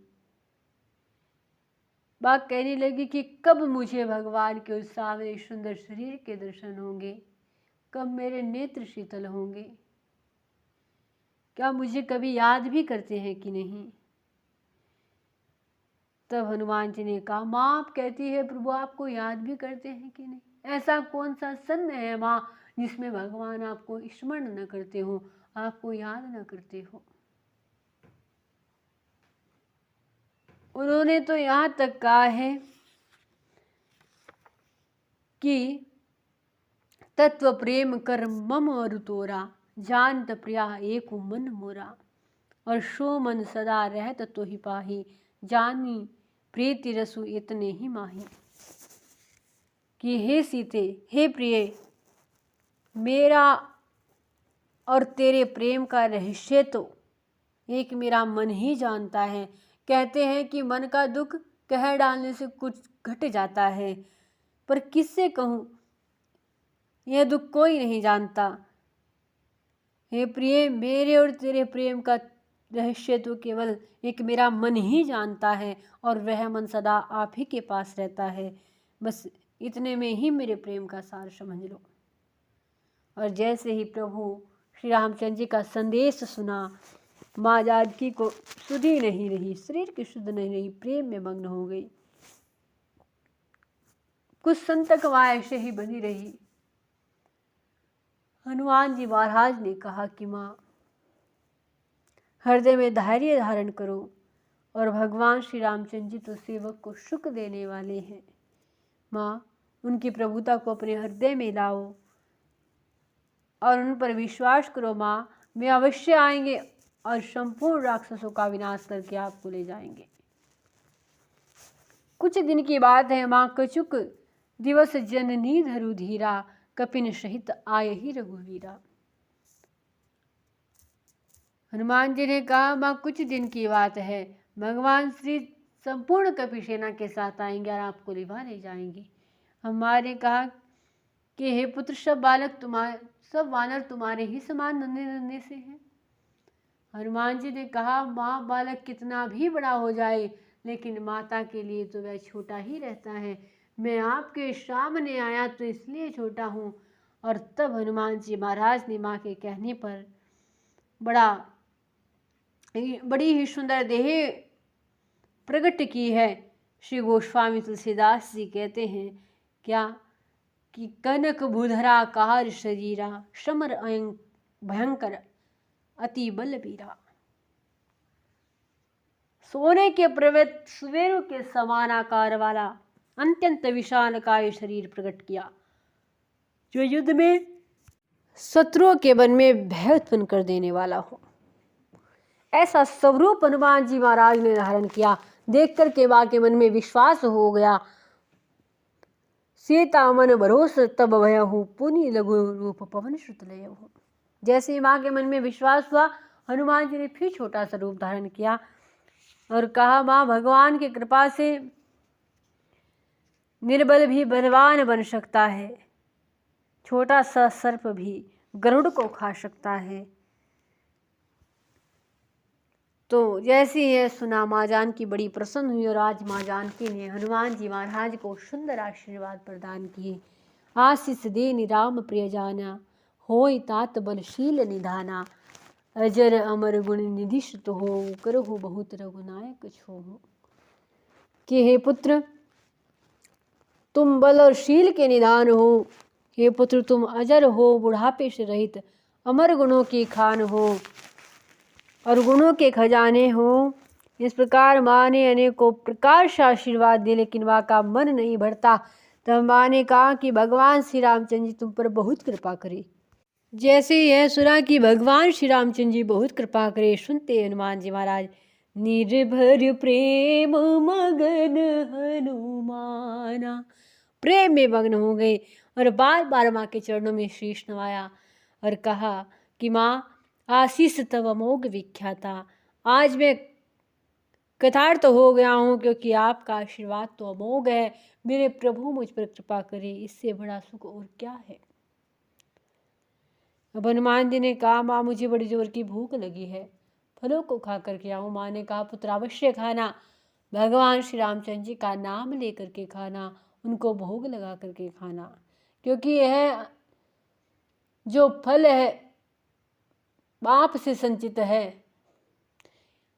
बात कहने लगी कि कब मुझे भगवान के उस सावरे सुंदर शरीर के दर्शन होंगे, कब मेरे नेत्र शीतल होंगे, क्या मुझे कभी याद भी करते हैं कि नहीं। तब हनुमान जी ने कहा माँ आप कहती है प्रभु आपको याद भी करते हैं कि नहीं। ऐसा कौन सा सन्य है माँ जिसमें भगवान आपको स्मरण न करते हो, आपको याद न करते हो। उन्होंने तो यहाँ तक कहा है कि तत्व प्रेम कर मम और तोरा, जानत प्रिया एक मन मोरा, और सो मन सदा रहत तो ही पाही, जानी प्रीति रसु इतने ही माही। कि हे सीते, हे प्रिय, मेरा और तेरे प्रेम का रहस्य तो एक मेरा मन ही जानता है। कहते हैं कि मन का दुख कह डालने से कुछ घट जाता है, पर किससे कहूँ, यह दुख कोई नहीं जानता। हे प्रिय, मेरे और तेरे प्रेम का रहस्य तो केवल एक मेरा मन ही जानता है, और वह मन सदा आप ही के पास रहता है। बस इतने में ही मेरे प्रेम का सार समझ लो। और जैसे ही प्रभु श्री रामचंद्र जी का संदेश सुना, माँ जानकी को सुधी नहीं रही, शरीर की शुद्ध नहीं रही, प्रेम में मग्न हो गई। कुछ संतक वहाँ ऐसे ही बनी रही। हनुमान जी महाराज ने कहा कि माँ हृदय में धैर्य धारण करो, और भगवान श्री रामचंद्र जी तो सेवक को सुख देने वाले हैं। माँ उनकी प्रभुता को अपने हृदय में लाओ और उन पर विश्वास करो। माँ वे अवश्य आएंगे और संपूर्ण राक्षसों का विनाश करके आपको ले जाएंगे। कुछ दिन की बात है, माँ कछुक दिवस जननी धरु धीरा, कपिन सहित आए ही रघुवीरा। हनुमान जी ने कहा, माँ कुछ दिन की बात है, भगवान श्री संपूर्ण कपि सेना के साथ आएंगे और आपको लिवा ले जाएंगे। हमारे कहा कि हे पुत्र, सब वानर तुम्हारे ही समान नन्हे नन्हे से हैं। हनुमान जी ने कहा, माँ बालक कितना भी बड़ा हो जाए लेकिन माता के लिए तो वह छोटा ही रहता है। मैं आपके सामने आया तो इसलिए छोटा हूँ। और तब हनुमान जी महाराज ने माँ के कहने पर बड़ी ही सुंदर देह प्रकट की है। श्री गोस्वामी तुलसीदास जी कहते हैं क्या कि कनक भूधरा कार शरीरा, समर अयं भयंकर अति बलबीरा। सोने के पर्वत सुमेरु के समान आकार वाला अत्यंत विशाल काय शरीर प्रकट किया, जो युद्ध में शत्रुओं के मन में भय उत्पन्न कर देने वाला हो। ऐसा स्वरूप हनुमान जी महाराज ने धारण किया। देख कर के मां के मन में विश्वास हो गया। सीता मन भरोस तब भयहु, पुनि लघु रूप पवन श्रुत लयहु। जैसे ही मां के मन में विश्वास हुआ, हनुमान जी ने फिर छोटा सा रूप धारण किया और कहा, मां भगवान की कृपा से निर्बल भी बलवान बन सकता है, छोटा सा सर्प भी गरुड़ को खा सकता है। तो जैसे यह सुना माँ जानकी बड़ी प्रसन्न हुई और आज माँ जानकी ने हनुमान जी महाराज को सुंदर आशीर्वाद प्रदान किए। आशीष दे राम प्रिय जाना, होय तात बलशील निधाना, अजर अमर गुण निधिष्ट हो, करहु बहुत रघुनायक छो। कि हे पुत्र, तुम बल और शील के निधान हो। हे पुत्र, तुम अजर हो, बुढ़ापे से रहित, अमर गुणों की खान हो और गुणों के खजाने हो। इस प्रकार माँ ने अनेकों प्रकार से आशीर्वाद दिए, लेकिन माँ का मन नहीं भरता। तब माँ ने कहा कि भगवान श्री रामचंद्र जी तुम पर बहुत कृपा करे। जैसे यह सुना कि भगवान श्री रामचंद्र जी बहुत कृपा करे, सुनते हनुमान जी महाराज निर्भर प्रेम मगन हनुमाना, प्रेम में मग्न हो गए और बार बार माँ के चरणों में शीश नवाया और कहा कि माँ आशीष तव अमोघ विख्याता। आज मैं कृतार्थ हो गया हूँ क्योंकि आपका आशीर्वाद तो अमोघ है। मेरे प्रभु मुझ पर कृपा करे, इससे बड़ा सुख और क्या है। अब हनुमान जी ने कहा, माँ मुझे बड़ी जोर की भूख लगी है, फलों को खा करके आऊँ। माँ ने कहा, पुत्र अवश्य खाना, भगवान श्री रामचंद्र जी का नाम लेकर के खाना, उनको भोग लगा करके खाना, क्योंकि यह जो फल है पाप से संचित है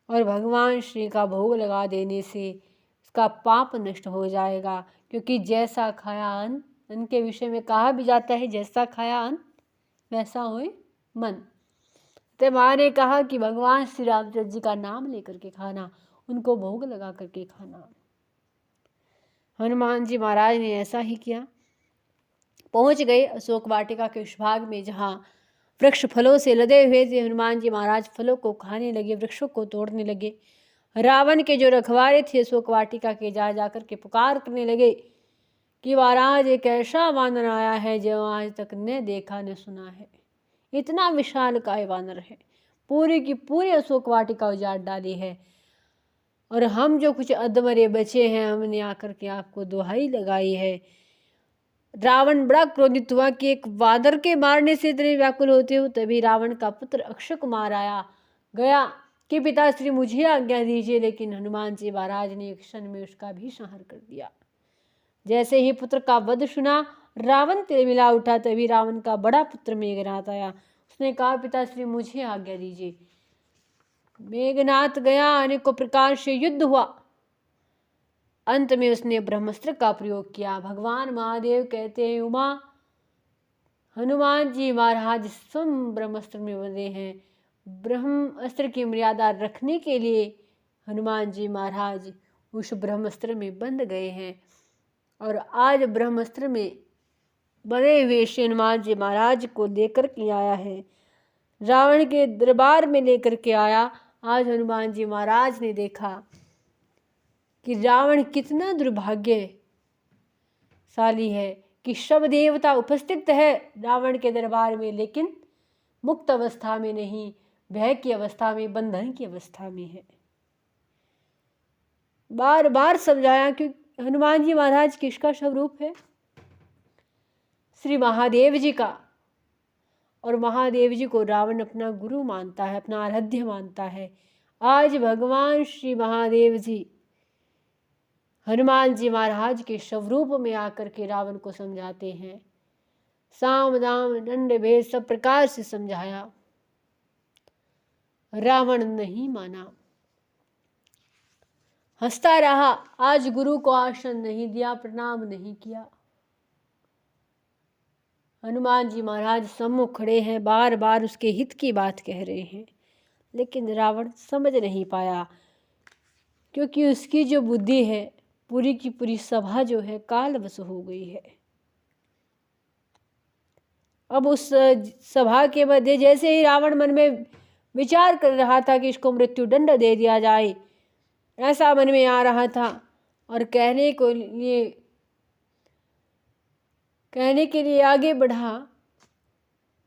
और भगवान श्री का भोग लगा देने से उसका पाप नष्ट हो जाएगा। क्योंकि जैसा खाया अन्न, अन्न के विषय में कहा भी जाता है, जैसा खाया अन्न वैसा होए मन। तो माँ ने कहा कि भगवान श्री रामचंद्र जी का नाम लेकर के खाना, उनको भोग लगा करके खाना। हनुमान जी महाराज ने ऐसा ही किया। पहुंच गए अशोक वाटिका के उस भाग में जहाँ वृक्ष फलों से लदे हुए थे। हनुमान जी महाराज फलों को खाने लगे, वृक्षों को तोड़ने लगे। रावण के जो रखवारे थे अशोक वाटिका के जा कर के पुकार करने लगे कि महाराज एक ऐसा वानर आया है जो आज तक न देखा न सुना है। इतना विशाल काय वानर है, पूरी की पूरी अशोक वाटिका उजाड़ डाली है। और हम जो कुछ अधमरे बचे हैं, हमने आकर के आपको दुहाई लगाई है। रावण बड़ा क्रोधित हुआ कि एक वानर के मारने से इतने व्याकुल होते हो। तभी रावण का पुत्र अक्षय कुमार आया गया कि पिताश्री मुझे आज्ञा दीजिए, लेकिन हनुमान जी महाराज ने एक क्षण में उसका भी संहार कर दिया। जैसे ही पुत्र का वध सुना, रावण तिलमिला उठा। तभी रावण का बड़ा पुत्र मेघनाथ आया। उसने कहा, पिताश्री मुझे आज्ञा दीजिए। मेघनाथ गया, अनेकों प्रकार से युद्ध हुआ। अंत में उसने ब्रह्मास्त्र का प्रयोग किया। भगवान महादेव कहते हैं, उमा हनुमान जी महाराज स्वयं ब्रह्मास्त्र में बंधे हैं। ब्रह्मास्त्र की मर्यादा रखने के लिए हनुमान जी महाराज उस ब्रह्मास्त्र में बंध गए हैं। और आज ब्रह्मास्त्र में बने हुए श्री हनुमान जी महाराज को लेकर के आया है। रावण के दरबार में लेकर के आया। आज हनुमान जी महाराज ने देखा कि रावण कितना दुर्भाग्यशाली है कि सब देवता उपस्थित है रावण के दरबार में, लेकिन मुक्त अवस्था में नहीं, भय की अवस्था में, बंधन की अवस्था में है। बार बार समझाया कि हनुमान जी महाराज किसका स्वरूप है? श्री महादेव जी का। और महादेव जी को रावण अपना गुरु मानता है, अपना आराध्य मानता है। आज भगवान श्री महादेव जी हनुमान जी महाराज के स्वरूप में आकर के रावण को समझाते हैं। साम दाम दंड भेद सब प्रकार से समझाया, रावण नहीं माना, हंसता रहा। आज गुरु को आसन नहीं दिया, प्रणाम नहीं किया। हनुमान जी महाराज सम्मुख खड़े हैं, बार बार उसके हित की बात कह रहे हैं, लेकिन रावण समझ नहीं पाया, क्योंकि उसकी जो बुद्धि है, पूरी की पूरी सभा जो है कालवश हो गई है। अब उस सभा के मध्य जैसे ही रावण मन में विचार कर रहा था कि इसको मृत्यु दंड दे दिया जाए, ऐसा मन में आ रहा था, और कहने के लिए आगे बढ़ा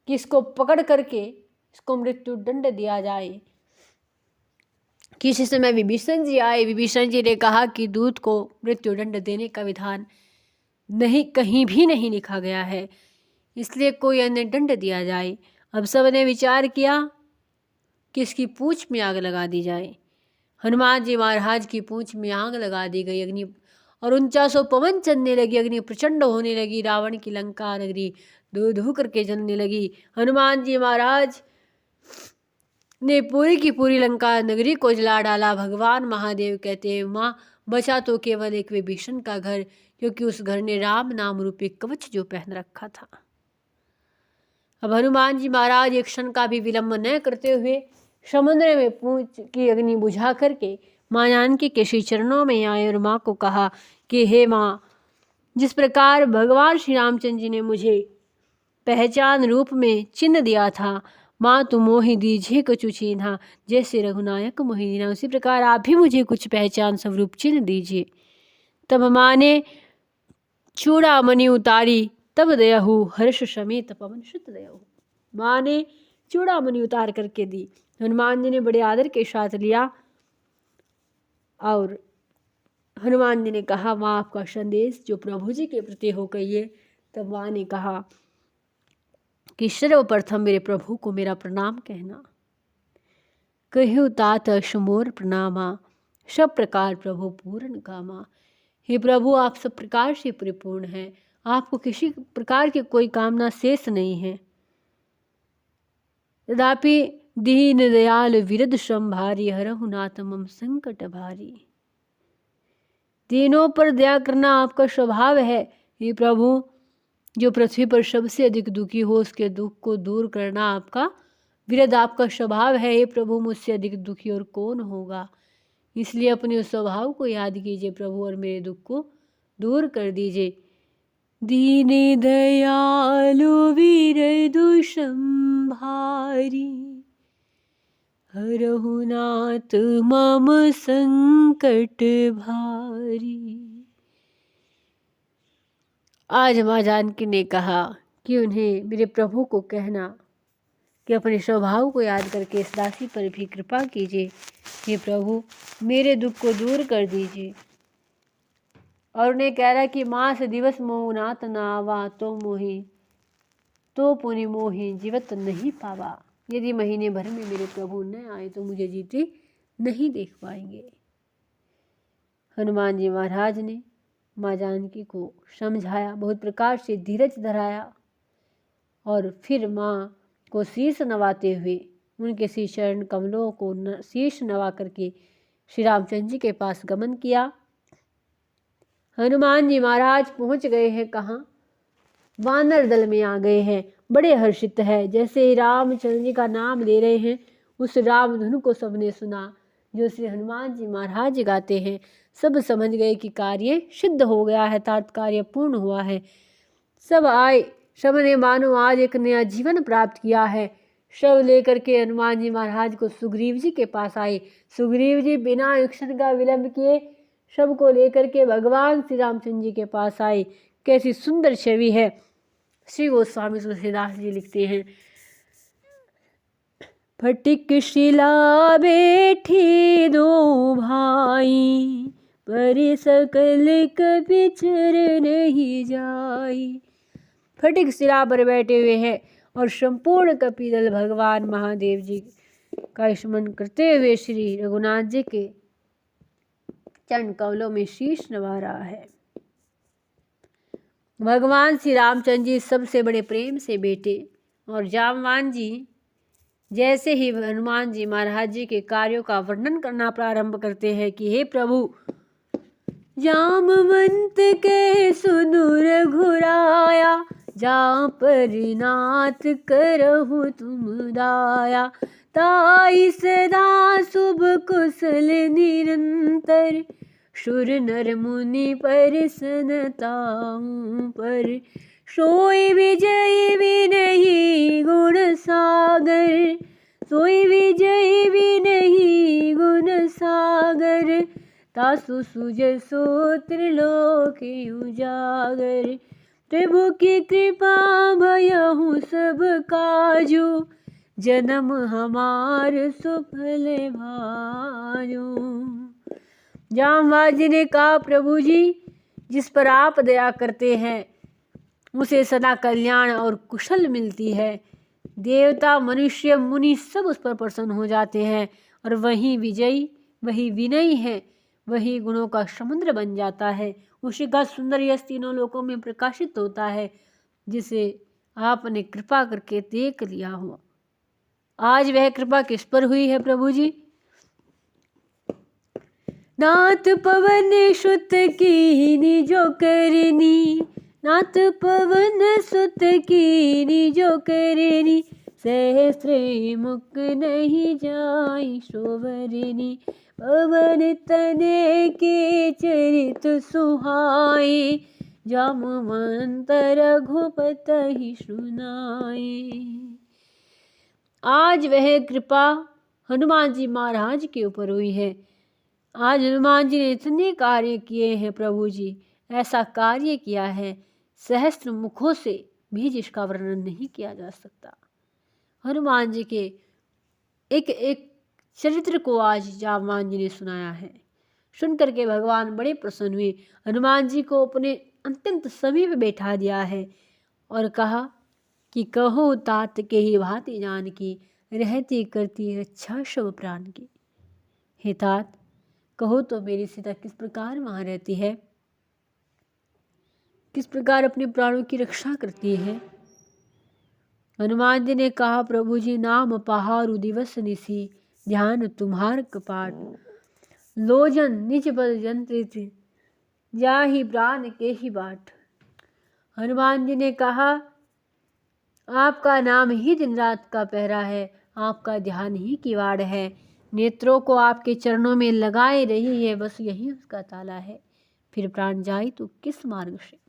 कि इसको पकड़ करके इसको मृत्यु दंड दिया जाए। किसी समय विभीषण जी आए। विभीषण जी ने कहा कि दूत को मृत्यु दंड देने का विधान नहीं, कहीं भी नहीं लिखा गया है, इसलिए कोई अन्य दंड दिया जाए। अब सबने विचार किया कि इसकी पूंछ में आग लगा दी जाए। हनुमान जी महाराज की पूंछ में आग लगा दी गई। अग्नि और 49 पवन चलने लगी, अग्नि प्रचंड होने लगी। रावण की लंका नगरी धू धू करके जलने लगी। हनुमान जी महाराज ने पूरी की पूरी लंका नगरी को जला डाला। भगवान महादेव कहते हैं, माँ बचा तो केवल एक विभीषण का घर, क्योंकि उस घर ने राम नाम रूपी कवच जो पहन रखा था। अब हनुमान जी महाराज एक क्षण का भी विलंब न करते हुए समुद्र में पूंछ की अग्नि बुझा करके माँ जानकी के श्री चरणों में आए और माँ को कहा कि हे माँ, जिस प्रकार भगवान श्री रामचंद्र जी ने मुझे पहचान रूप में चिन्ह दिया था, माँ तुम मोहि दीजिए कछु चिन्हा, जैसे रघुनायक मोहि दीना, उसी प्रकार आप भी मुझे कुछ पहचान स्वरूप चिन्ह दीजिए। तब माँ ने चूड़ामणि उतारी, तब दयाहु हर्ष समेत पवन सुत दयाहु। माँ ने चूड़ामणि उतार करके दी। हनुमान जी ने बड़े आदर के साथ लिया और हनुमान जी ने कहा, माँ आपका संदेश जो प्रभु जी के प्रति हो कहिए। तब माँ ने कहा कि सर्वप्रथम मेरे प्रभु को मेरा प्रणाम कहना। कहु तात अशमोर प्रणामा, सब प्रकार प्रभु पूर्ण कामा। हे प्रभु, आप सब प्रकार से परिपूर्ण हैं, आपको किसी प्रकार की कोई कामना शेष नहीं है। तथापि दीन दयाल विरद संभारी, हरहु नाथ मम संकट भारी। दीनों पर दया करना आपका स्वभाव है। हे प्रभु, जो पृथ्वी पर सबसे अधिक दुखी हो उसके दुख को दूर करना आपका विरद आपका स्वभाव है। हे प्रभु, मुझसे अधिक दुखी और कौन होगा, इसलिए अपने उस स्वभाव को याद कीजिए प्रभु और मेरे दुख को दूर कर दीजिए। दीन दयालु विरदु संभारी, हरहु नाथ मम संकट भारी। आज माँ जानकी ने कहा कि उन्हें मेरे प्रभु को कहना कि अपने स्वभाव को याद करके इस दासी पर भी कृपा कीजिए। हे प्रभु, मेरे दुख को दूर कर दीजिए। और उन्हें कह रहा कि मास दिवस मोह नाथ नावा, तो मोहि तो पुनि मोहि जीवत नहीं पावा। यदि महीने भर में मेरे प्रभु न आए तो मुझे जीते नहीं देख पाएंगे। हनुमान जी महाराज ने माँ जानकी को समझाया, बहुत प्रकार से धीरज धराया और फिर माँ को शीश नवाते हुए उनके श्री चरण कमलों को शीश नवा करके श्री रामचंद्र जी के पास गमन किया। हनुमान जी महाराज पहुँच गए हैं कहाँ? वानर दल में आ गए हैं। बड़े हर्षित है। जैसे ही रामचंद्र जी का नाम ले रहे हैं, उस राम धुन को सबने सुना जो श्री हनुमान जी महाराज गाते हैं। सब समझ गए कि कार्य सिद्ध हो गया है, कार्य पूर्ण हुआ है। सब आए, सबने मानो आज एक नया जीवन प्राप्त किया है। शव लेकर के हनुमान जी महाराज को सुग्रीव जी के पास आए। सुग्रीव जी बिना एक क्षण का विलंब किए शव को लेकर के भगवान श्री रामचंद्र जी के पास आए। कैसी सुंदर छवि है। श्री गोस्वामी तुलसीदास जी लिखते हैं, फटिक शिला बैठी दो भाई, पर सकल कभी चर नहीं जाई। फटिक शिला पर बैठे हुए हैं और संपूर्ण कपिदल भगवान महादेव जी का स्मरण करते हुए श्री रघुनाथ जी के चरण कमलों में शीश नवा रहा है। भगवान श्री रामचंद्र जी सबसे बड़े प्रेम से बेटे और जामवान जी जैसे ही हनुमान जी महाराज जी के कार्यों का वर्णन करना प्रारंभ करते हैं कि हे प्रभु, जामवंत के सुनु रघुराया, जा पर नाथ करहु तुम दाया, ताई सदा शुभ कुशल निरंतर, शुर नर मुनि परसनताऊं पर, सोई विजय विनहि गुण सागर, सोई विजय विनहि गुण सागर, तासु सुजसो त्रिलोक उजागर, प्रभु की कृपा भयहु सब काजू, जन्म हमार सुफल भाजो। जामवान जी ने कहा, प्रभु जी जिस पर आप दया करते हैं उसे सदा कल्याण और कुशल मिलती है। देवता मनुष्य मुनि सब उस पर प्रसन्न हो जाते हैं और वही विजयी, वही विनयी है, वही गुणों का समुद्र बन जाता है। उसी का सुंदर यश तीनों लोकों में प्रकाशित होता है, जिसे आपने कृपा करके देख लिया हो। आज वह कृपा किस पर हुई है प्रभु जी? नाथ पवन सुत कीनी जो करनी, नाथ पवन सुत कीनी जो करनी, सहस्त्र मुख नहीं जाई शोभरनी, पवन तने के चरित सुहाए, जामवंत रघुपति सुनाए। आज वह कृपा हनुमान जी महाराज के ऊपर हुई है। आज हनुमान जी ने इतने कार्य किए हैं प्रभु जी, ऐसा कार्य किया है सहस्त्र मुखों से भी जिसका वर्णन नहीं किया जा सकता। हनुमान जी के एक एक चरित्र को आज जामवान जी ने सुनाया है। सुन करके भगवान बड़े प्रसन्न हुए, हनुमान जी को अपने अत्यंत समीप बैठा दिया है और कहा कि कहो तात के ही भांति जान की, रहती करती रक्षा शव प्राण की। हे तात, कहो तो मेरी सीता किस प्रकार वहाँ रहती है, किस प्रकार अपने प्राणों की रक्षा करती है। हनुमान जी ने कहा, प्रभु जी नाम पहारु दिवस निसी, ध्यान तुम्हार कपाट, लोजन निज बल यंत्रित, जाहि प्राण के ही बाट। हनुमान जी ने कहा, आपका नाम ही दिन रात का पहरा है, आपका ध्यान ही किवाड़ है, नेत्रों को आपके चरणों में लगाए रही है, बस यही उसका ताला है, फिर प्राण जाए तो किस मार्ग से।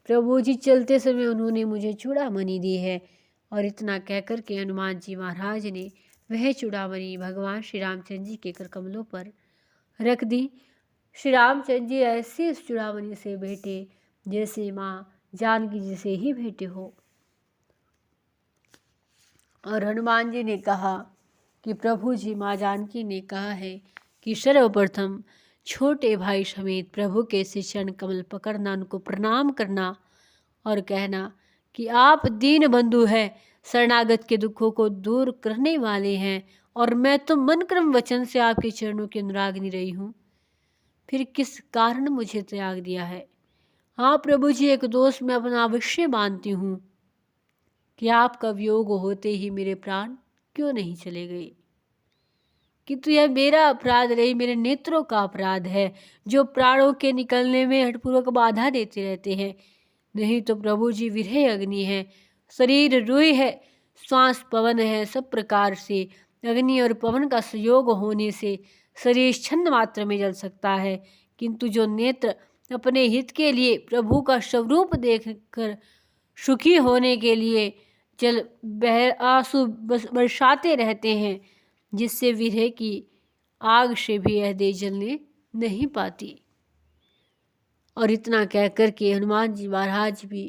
प्रभु जी चलते समय उन्होंने मुझे चूड़ामणि दी है। और इतना कहकर के हनुमान जी महाराज ने वह चूड़ामणि भगवान श्री रामचंद्र जी के कर कमलों पर रख दी। श्री रामचंद्र जी ऐसे इस चूड़ामणि से भेंटे जैसे माँ जानकी जी से ही भेंटे हो। और हनुमान जी ने कहा कि प्रभु जी माँ जानकी ने कहा है कि सर्वप्रथम छोटे भाई समेत प्रभु के चरण कमल पकड़ना, उनको प्रणाम करना और कहना कि आप दीन बंधु हैं, शरणागत के दुखों को दूर करने वाले हैं, और मैं तो मन क्रम वचन से आपके चरणों की अनुरागिनी रही हूँ, फिर किस कारण मुझे त्याग दिया है। हाँ प्रभु जी, एक दोष मैं अपना अवश्य मानती हूँ कि आपका वियोग होते ही मेरे प्राण क्यों नहीं चले गए, किंतु यह मेरा अपराध नहीं, मेरे नेत्रों का अपराध है, जो प्राणों के निकलने में हठपूर्वक बाधा देते रहते हैं। नहीं तो प्रभु जी विरह अग्नि है, शरीर रुई है, श्वास पवन है, सब प्रकार से अग्नि और पवन का संयोग होने से शरीर छंद मात्र में जल सकता है, किंतु जो नेत्र अपने हित के लिए प्रभु का स्वरूप देखकर सुखी होने के लिए जल आंसू बरसाते रहते हैं, जिससे विरह की आग से भी यह देह जलने नहीं पाती। और इतना कह कर के हनुमान जी महाराज भी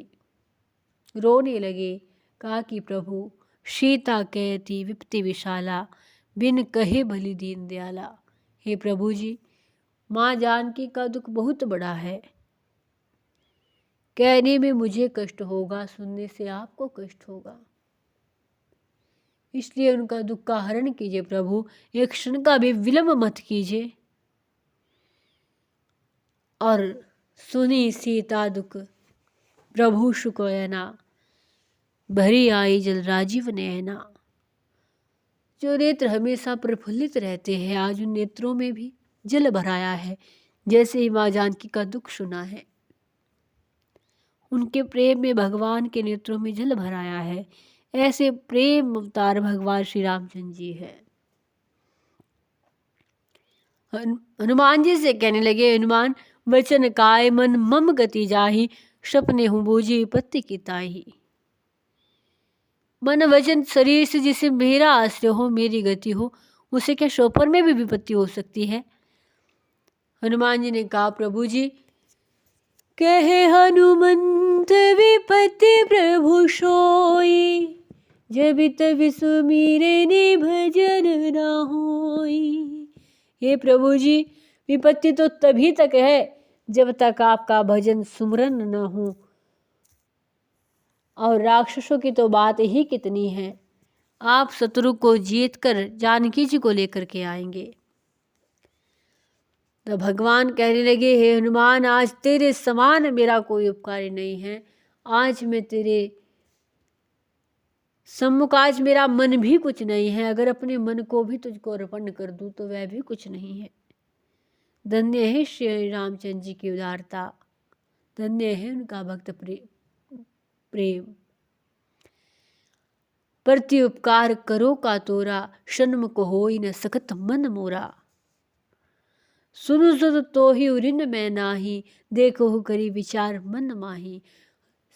रोने लगे। कहा कि प्रभु सीता कहती विपत्ति विशाला, बिन कहे भली दीन दयाला। हे प्रभु जी, माँ जानकी का दुख बहुत बड़ा है। कहने में मुझे कष्ट होगा, सुनने से आपको कष्ट होगा, इसलिए उनका दुख का हरण कीजिए प्रभु, एक क्षण का भी विलंब मत कीजिए। और सुनी सीता दुख प्रभु सुकोयना, भरी आई जल राजीव नयना। जो नेत्र हमेशा प्रफुल्लित रहते हैं, आज उन नेत्रों में भी जल भराया है। जैसे ही माँ जानकी का दुख सुना है, उनके प्रेम में भगवान के नेत्रों में जल भराया है। ऐसे प्रेम अवतार भगवान श्री रामचंद्र जी है। हनुमान जी से कहने लगे, हनुमान वचन काय मन मम गति जाहि, सपने हूँ बूझी विपत्ति की ताही। मन वचन शरीर से जिसे मेरा आश्रय हो, मेरी गति हो, उसे क्या स्वप्न में भी विपत्ति हो सकती है? हनुमान जी ने कहा, प्रभु जी कहे हनुमंत विपत्ति प्रभु सोई, जब तब सुमिरे ने भजन न होई। हे प्रभु जी, विपत्ति तो तभी तक है जब तक आपका भजन सुमरन न हो। और राक्षसों की तो बात ही कितनी है, आप शत्रु को जीत कर जानकी जी को लेकर के आएंगे। तो भगवान कहने लगे, हे हनुमान, आज तेरे समान मेरा कोई उपकारी नहीं है। आज मैं तेरे सम्मुख, आज मेरा मन भी कुछ नहीं है। अगर अपने मन को भी तुझको अर्पण कर दूं तो वह भी कुछ नहीं है। धन्य है श्री रामचंद्र जी की उदारता, धन्य है उनका भक्त प्रेम। प्रति उपकार करो का तोरा, सन्मुख होई न सकत मन मोरा। सुनु सुत तो ही उरिन मैं नाही, देखो करी विचार मन माही।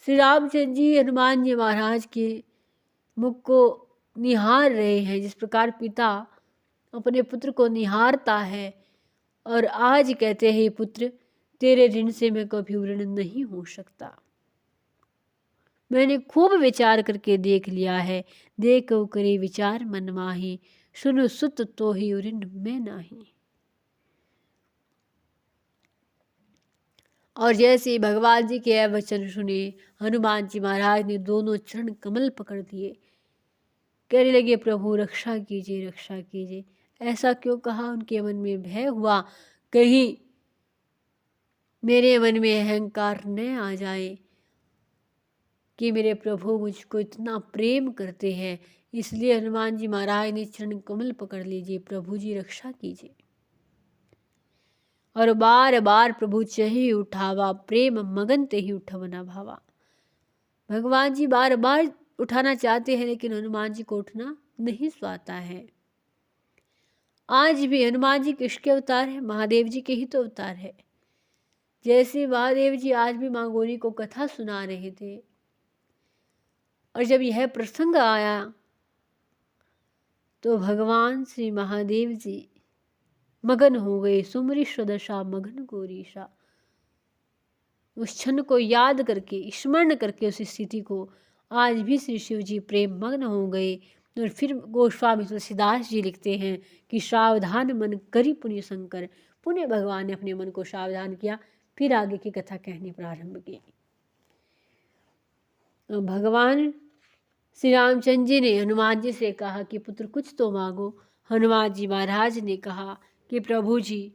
श्री रामचंद्र जी हनुमान जी महाराज के मुख को निहार रहे हैं, जिस प्रकार पिता अपने पुत्र को निहारता है। और आज कहते हैं, पुत्र तेरे ऋण से मैं कभी ऋण नहीं हो सकता। मैंने खूब विचार करके देख लिया है, देखो करे विचार मन माही, सुनु सुत तो ही ऋण मैं नाही। और जैसे भगवान जी के वचन सुने, हनुमान जी महाराज ने दोनों चरण कमल पकड़ दिए। कहने लगे, प्रभु रक्षा कीजिए, रक्षा कीजिए। ऐसा क्यों कहा? उनके मन में भय हुआ, कहीं मेरे मन में अहंकार न आ जाए कि मेरे प्रभु मुझको इतना प्रेम करते हैं। इसलिए हनुमान जी महाराज ने चरण कमल पकड़ लीजिए, प्रभु जी रक्षा कीजिए। और बार बार प्रभु चही उठावा, प्रेम मगन ते ही उठवना भावा। भगवान जी बार बार उठाना चाहते हैं, लेकिन हनुमान जी को उठना नहीं स्वाता है। आज भी हनुमान जी किसके अवतार है? महादेव जी के ही तो अवतार है। जैसे महादेव जी आज भी माँ गौरी को कथा सुना रहे थे, और जब यह प्रसंग आया तो भगवान श्री महादेव जी मगन हो गए। सुमरी स्वदशा मगन गौरीशा। उस क्षण को याद करके, स्मरण करके उस स्थिति को आज भी श्री शिव जी प्रेम मग्न हो गए। और फिर गोस्वामी तुलसीदास जी लिखते हैं कि सावधान मन करी पुण्य शंकर। पुण्य भगवान ने अपने मन को सावधान किया, फिर आगे की कथा कहनी प्रारंभ की। भगवान श्री रामचंद्र जी ने हनुमान जी से कहा कि पुत्र कुछ तो मांगो। हनुमान जी महाराज ने कहा कि प्रभु जी,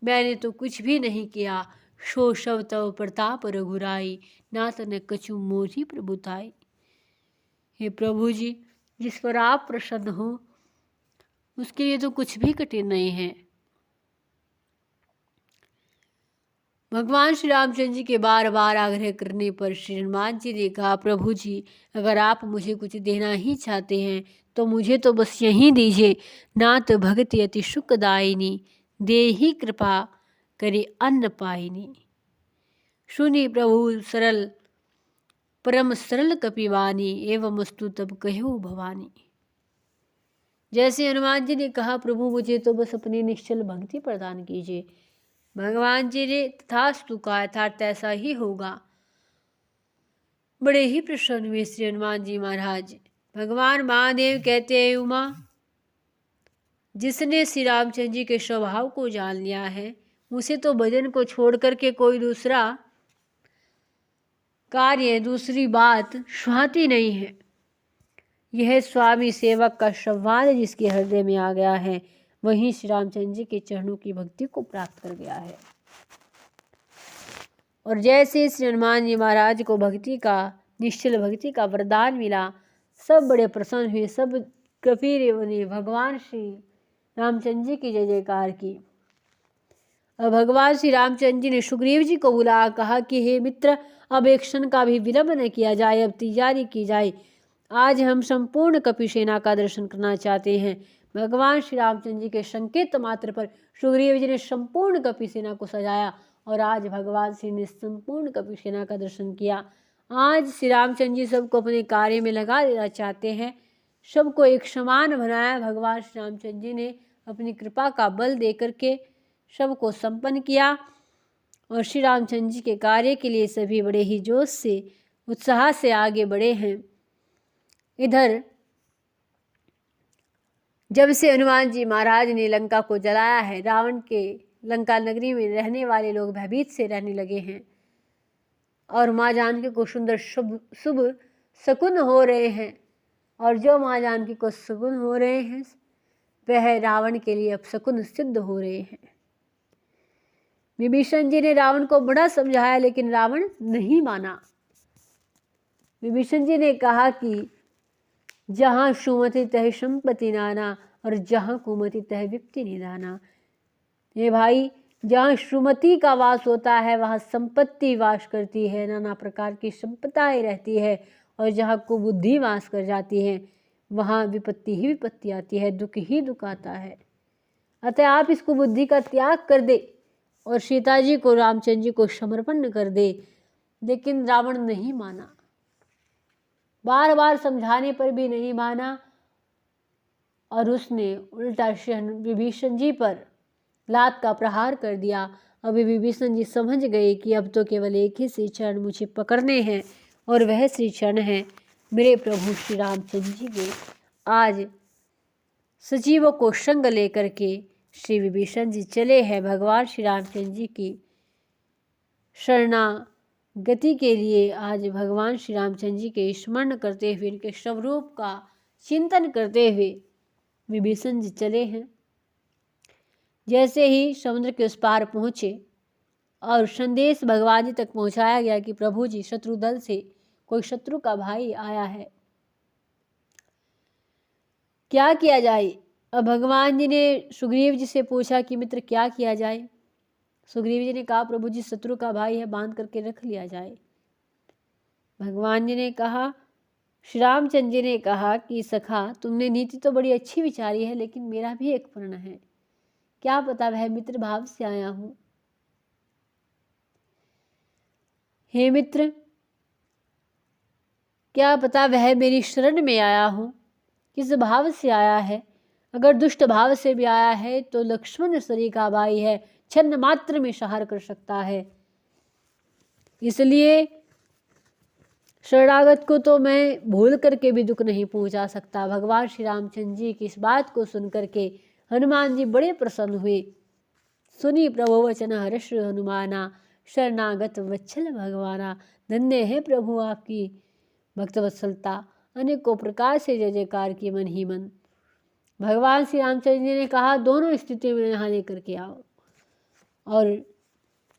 मैंने तो कुछ भी नहीं किया। सो शव तव प्रताप रघुराई, नाथ न कछु मोरी प्रभुताई। हे प्रभु जी, जिस पर आप प्रसन्न हो उसके लिए तो कुछ भी कठिन नहीं है। भगवान श्री रामचंद्र जी के बार बार आग्रह करने पर श्री हनुमान जी ने कहा, प्रभु जी अगर आप मुझे कुछ देना ही चाहते हैं तो मुझे तो बस यही दीजिए। नाथ भगति अति सुखदायिनी, देहि कृपा करे अन्न पाइनी। सुनिए प्रभु सरल परम सरल कपिवानी एवं वस्तु तब कहो भवानी। जैसे हनुमान जी ने कहा प्रभु मुझे तो बस अपनी निश्चल भक्ति प्रदान कीजिए, भगवान जी ने तथास्तु कहा, अर्थात ऐसा ही होगा। बड़े ही प्रसन्न हुए श्री हनुमान जी महाराज। भगवान महादेव कहते हैं उमा, जिसने श्री रामचंद्र जी के स्वभाव को जान लिया है उसे तो भजन को छोड़ करके कोई दूसरा कार्य, दूसरी बात सुहाती नहीं है। यह स्वामी सेवक का संवाद जिसके हृदय में आ गया है वही श्री रामचंद्र जी के चरणों की भक्ति को प्राप्त कर गया है। और जैसे श्री हनुमान जी महाराज को भक्ति का, निश्चल भक्ति का वरदान मिला, सब बड़े प्रसन्न हुए, सब कबीर बने, भगवान श्री रामचंद्र जी की जय जयकार की। और भगवान श्री रामचंद्र जी ने सुग्रीव जी को बुला कहा कि हे मित्र, अब एक क्षण का भी विलंब न किया जाए, अब तैयारी की जाए। आज हम संपूर्ण कपि सेना का दर्शन करना चाहते हैं। भगवान श्री रामचंद्र जी के संकेत मात्र पर सुग्रीव जी ने संपूर्ण कपि सेना को सजाया और आज भगवान श्री ने संपूर्ण कपि सेना का दर्शन किया। आज श्री रामचंद्र जी सबको अपने कार्य में लगा देना चाहते हैं, सबको एक समान बनाया। भगवान श्री रामचंद्र जी ने अपनी कृपा का बल दे करके सबको संपन्न किया और श्री रामचंद्र जी के कार्य के लिए सभी बड़े ही जोश से, उत्साह से आगे बढ़े हैं। इधर जब से हनुमान जी महाराज ने लंका को जलाया है, रावण के लंका नगरी में रहने वाले लोग भयभीत से रहने लगे हैं और माँ जानकी को सुंदर शुभ शकुन हो रहे हैं। और जो माँ जानकी को शकुन हो रहे हैं वह रावण के लिए अपशकुन सिद्ध हो रहे हैं। विभीषण जी ने रावण को बड़ा समझाया लेकिन रावण नहीं माना। विभीषण जी ने कहा कि जहाँ सुमति तह संपत्ति नाना और जहाँ कुमति तह विपत्ति निदाना। ये भाई, जहाँ सुमति का वास होता है वहाँ संपत्ति वास करती है, नाना प्रकार की संपदाएं रहती है, और जहाँ कुबुद्धि वास कर जाती है वहाँ विपत्ति ही विपत्ति आती है, दुख ही दुख आता है। अतः आप इस कुबुद्धि का त्याग कर दे और सीता जी को, रामचंद्र जी को समर्पण कर दे। लेकिन रावण नहीं माना, बार बार समझाने पर भी नहीं माना और उसने उल्टा विभीषण जी पर लात का प्रहार कर दिया। अभी विभीषण जी समझ गए कि अब तो केवल एक ही श्री चरण मुझे पकड़ने हैं और वह श्री चरण है मेरे प्रभु श्री रामचंद्र जी के। आज सजीवों को संग लेकर के श्री विभीषण जी चले हैं भगवान श्री रामचंद्र जी की शरणागति के लिए। आज भगवान श्री रामचंद्र जी के स्मरण करते हुए, इनके स्वरूप का चिंतन करते हुए विभीषण जी चले हैं। जैसे ही समुद्र के उस पार पहुँचे और संदेश भगवान जी तक पहुँचाया गया कि प्रभु जी, शत्रु दल से कोई शत्रु का भाई आया है, क्या किया जाए। अब भगवान जी ने सुग्रीव जी से पूछा कि मित्र क्या किया जाए। सुग्रीव जी ने कहा प्रभु जी, शत्रु का भाई है, बांध करके रख लिया जाए। भगवान जी ने कहा, श्री रामचंद्र जी ने कहा कि सखा, तुमने नीति तो बड़ी अच्छी विचारी है लेकिन मेरा भी एक प्रण है, क्या पता वह मित्र भाव से आया हूं। हे मित्र, क्या पता वह मेरी शरण में आया हो, किस भाव से आया है। अगर दुष्ट भाव से भी आया है तो लक्ष्मण सरी का भाई है, छन्न मात्र में संहार कर सकता है। इसलिए शरणागत को तो मैं भूल करके भी दुख नहीं पहुंचा सकता। भगवान श्री रामचंद्र जी की इस बात को सुन करके हनुमान जी बड़े प्रसन्न हुए। सुनी प्रभु वचन हर्ष हनुमाना, शरणागत वत्सल भगवाना। धन्य है प्रभु आपकी भक्त वत्सलता, अनेकों प्रकार से जय जयकार की मन ही मन। भगवान श्री रामचंद्र जी ने कहा दोनों स्थिति में यहाँ लेकर के आओ। और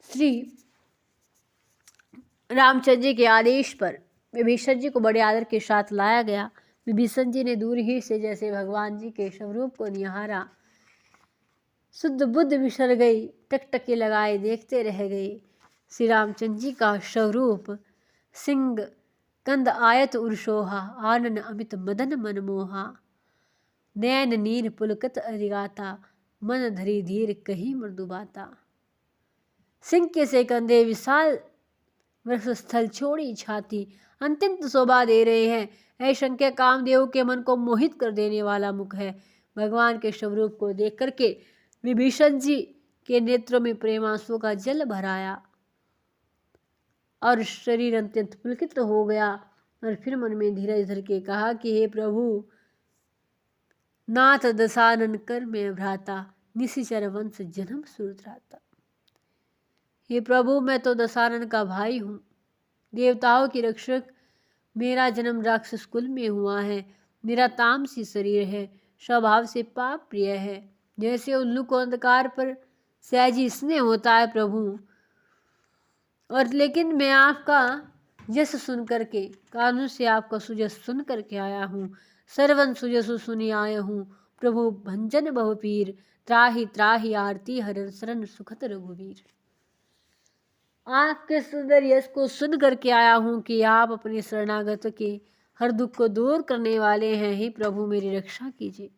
श्री रामचंद्र जी के आदेश पर विभीषण जी को बड़े आदर के साथ लाया गया। विभीषण जी ने दूर ही से जैसे भगवान जी के स्वरूप को निहारा, शुद्ध बुद्ध विसर गई, टकटकी लगाए देखते रह गए। श्री रामचंद्र जी का स्वरूप सिंह कंद आयत उर्शोहा, आनन अमित मदन मनमोहा। नैन नीर पुलकत अरिगाता, मन धरी धीर कही मृदुबाता। सिंह के से कंधे विशाल वृक्षस्थल छोड़ी छाती अत्यंत शोभा दे रहे हैं। ऐ शंकर, कामदेव के मन को मोहित कर देने वाला मुख है। भगवान के स्वरूप को देख करके विभीषण जी के नेत्रों में प्रेमांसुओं का जल भराया और शरीर अत्यंत पुलकित हो गया। और फिर मन में धीरज धर के कहा कि हे प्रभु, नाथ दशानन कर में भ्राता, निशिचर वंश जन्म सुरत्राता। हे प्रभु, मैं तो दशानन का भाई हूँ, देवताओं की रक्षक। मेरा जन्म राक्षस कुल में हुआ है। मेरा तामसी शरीर है, स्वभाव से पाप प्रिय है। जैसे उल्लू को अंधकार पर सहजी स्नेह होता है प्रभु, और लेकिन मैं आपका यश सुन करके, कानों से आपका सुजस सुन करके आया हूँ। सर्वन सुजसु सुनी आया हूँ, प्रभु भंजन बहुपीर, त्राहि त्राहि आरती हरन शरण सुखत रघुवीर। आपके सुंदर यश को सुन करके आया हूँ कि आप अपने शरणागत के हर दुख को दूर करने वाले हैं। हे प्रभु, मेरी रक्षा कीजिए।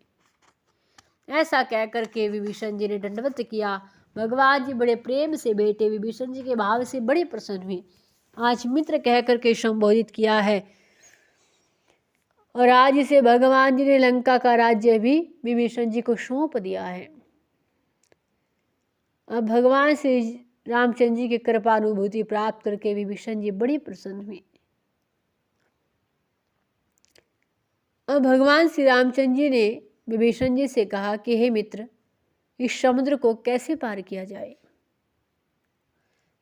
ऐसा कह करके विभीषण जी ने दंडवत किया। भगवान जी बड़े प्रेम से बेटे विभीषण जी के भाव से बड़े प्रसन्न हुए। आज मित्र कह करके संबोधित किया है, और आज इसे भगवान जी ने लंका का राज्य भी विभीषण जी को सौंप दिया है। अब भगवान से रामचंद्र जी की कृपानुभूति प्राप्त करके विभीषण जी बड़े प्रसन्न हुए। अब भगवान श्री रामचंद्र जी ने विभीषण जी से कहा कि हे मित्र, इस समुद्र को कैसे पार किया जाए।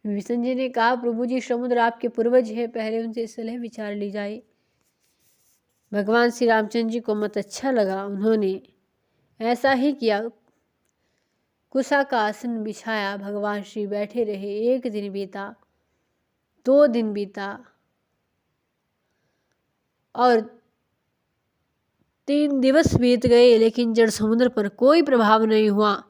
विभीषण जी ने कहा, प्रभु जी, समुद्र आपके पूर्वज है, पहले उनसे सलाह विचार ली जाए। भगवान श्री रामचंद्र जी को मत अच्छा लगा। उन्होंने ऐसा ही किया। कुशा का आसन बिछाया, भगवान श्री बैठे रहे। 1 दिन बीता, 2 दिन बीता और 3 दिवस बीत गए, लेकिन जड़ समुद्र पर कोई प्रभाव नहीं हुआ।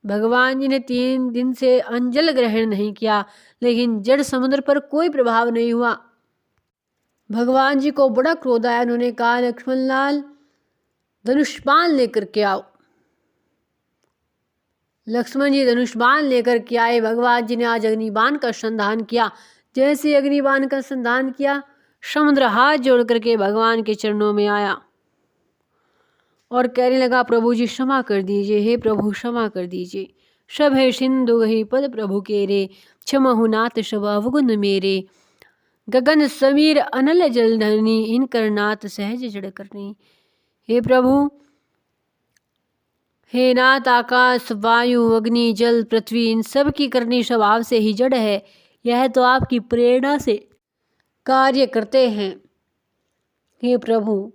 भगवान जी ने 3 दिन से अंजल ग्रहण नहीं किया, लेकिन जड़ समुद्र पर कोई प्रभाव नहीं हुआ। भगवान जी को बड़ा क्रोध आया। उन्होंने कहा, लक्ष्मण लाल, धनुष बाण लेकर के आओ। लक्ष्मण जी धनुष बाण लेकर के आए। भगवान जी ने आज अग्निबाण का संधान किया। जैसे अग्निबाण का संधान किया, समुद्र हाथ जोड़ करके भगवान के चरणों में आया और कहने लगा, प्रभु जी क्षमा कर दीजिए, हे प्रभु क्षमा कर दीजिए। सब है सिंधु गही पद प्रभु के रे, क्षमहु नाथ सब अवगुण मेरे। गगन समीर अनल जल धरनी, इन करनाथ सहज जड़ करनी। हे प्रभु, हे नाथ, आकाश वायु अग्नि जल पृथ्वी, इन सब की करनी स्वभाव से ही जड़ है। यह तो आपकी प्रेरणा से कार्य करते हैं। हे प्रभु,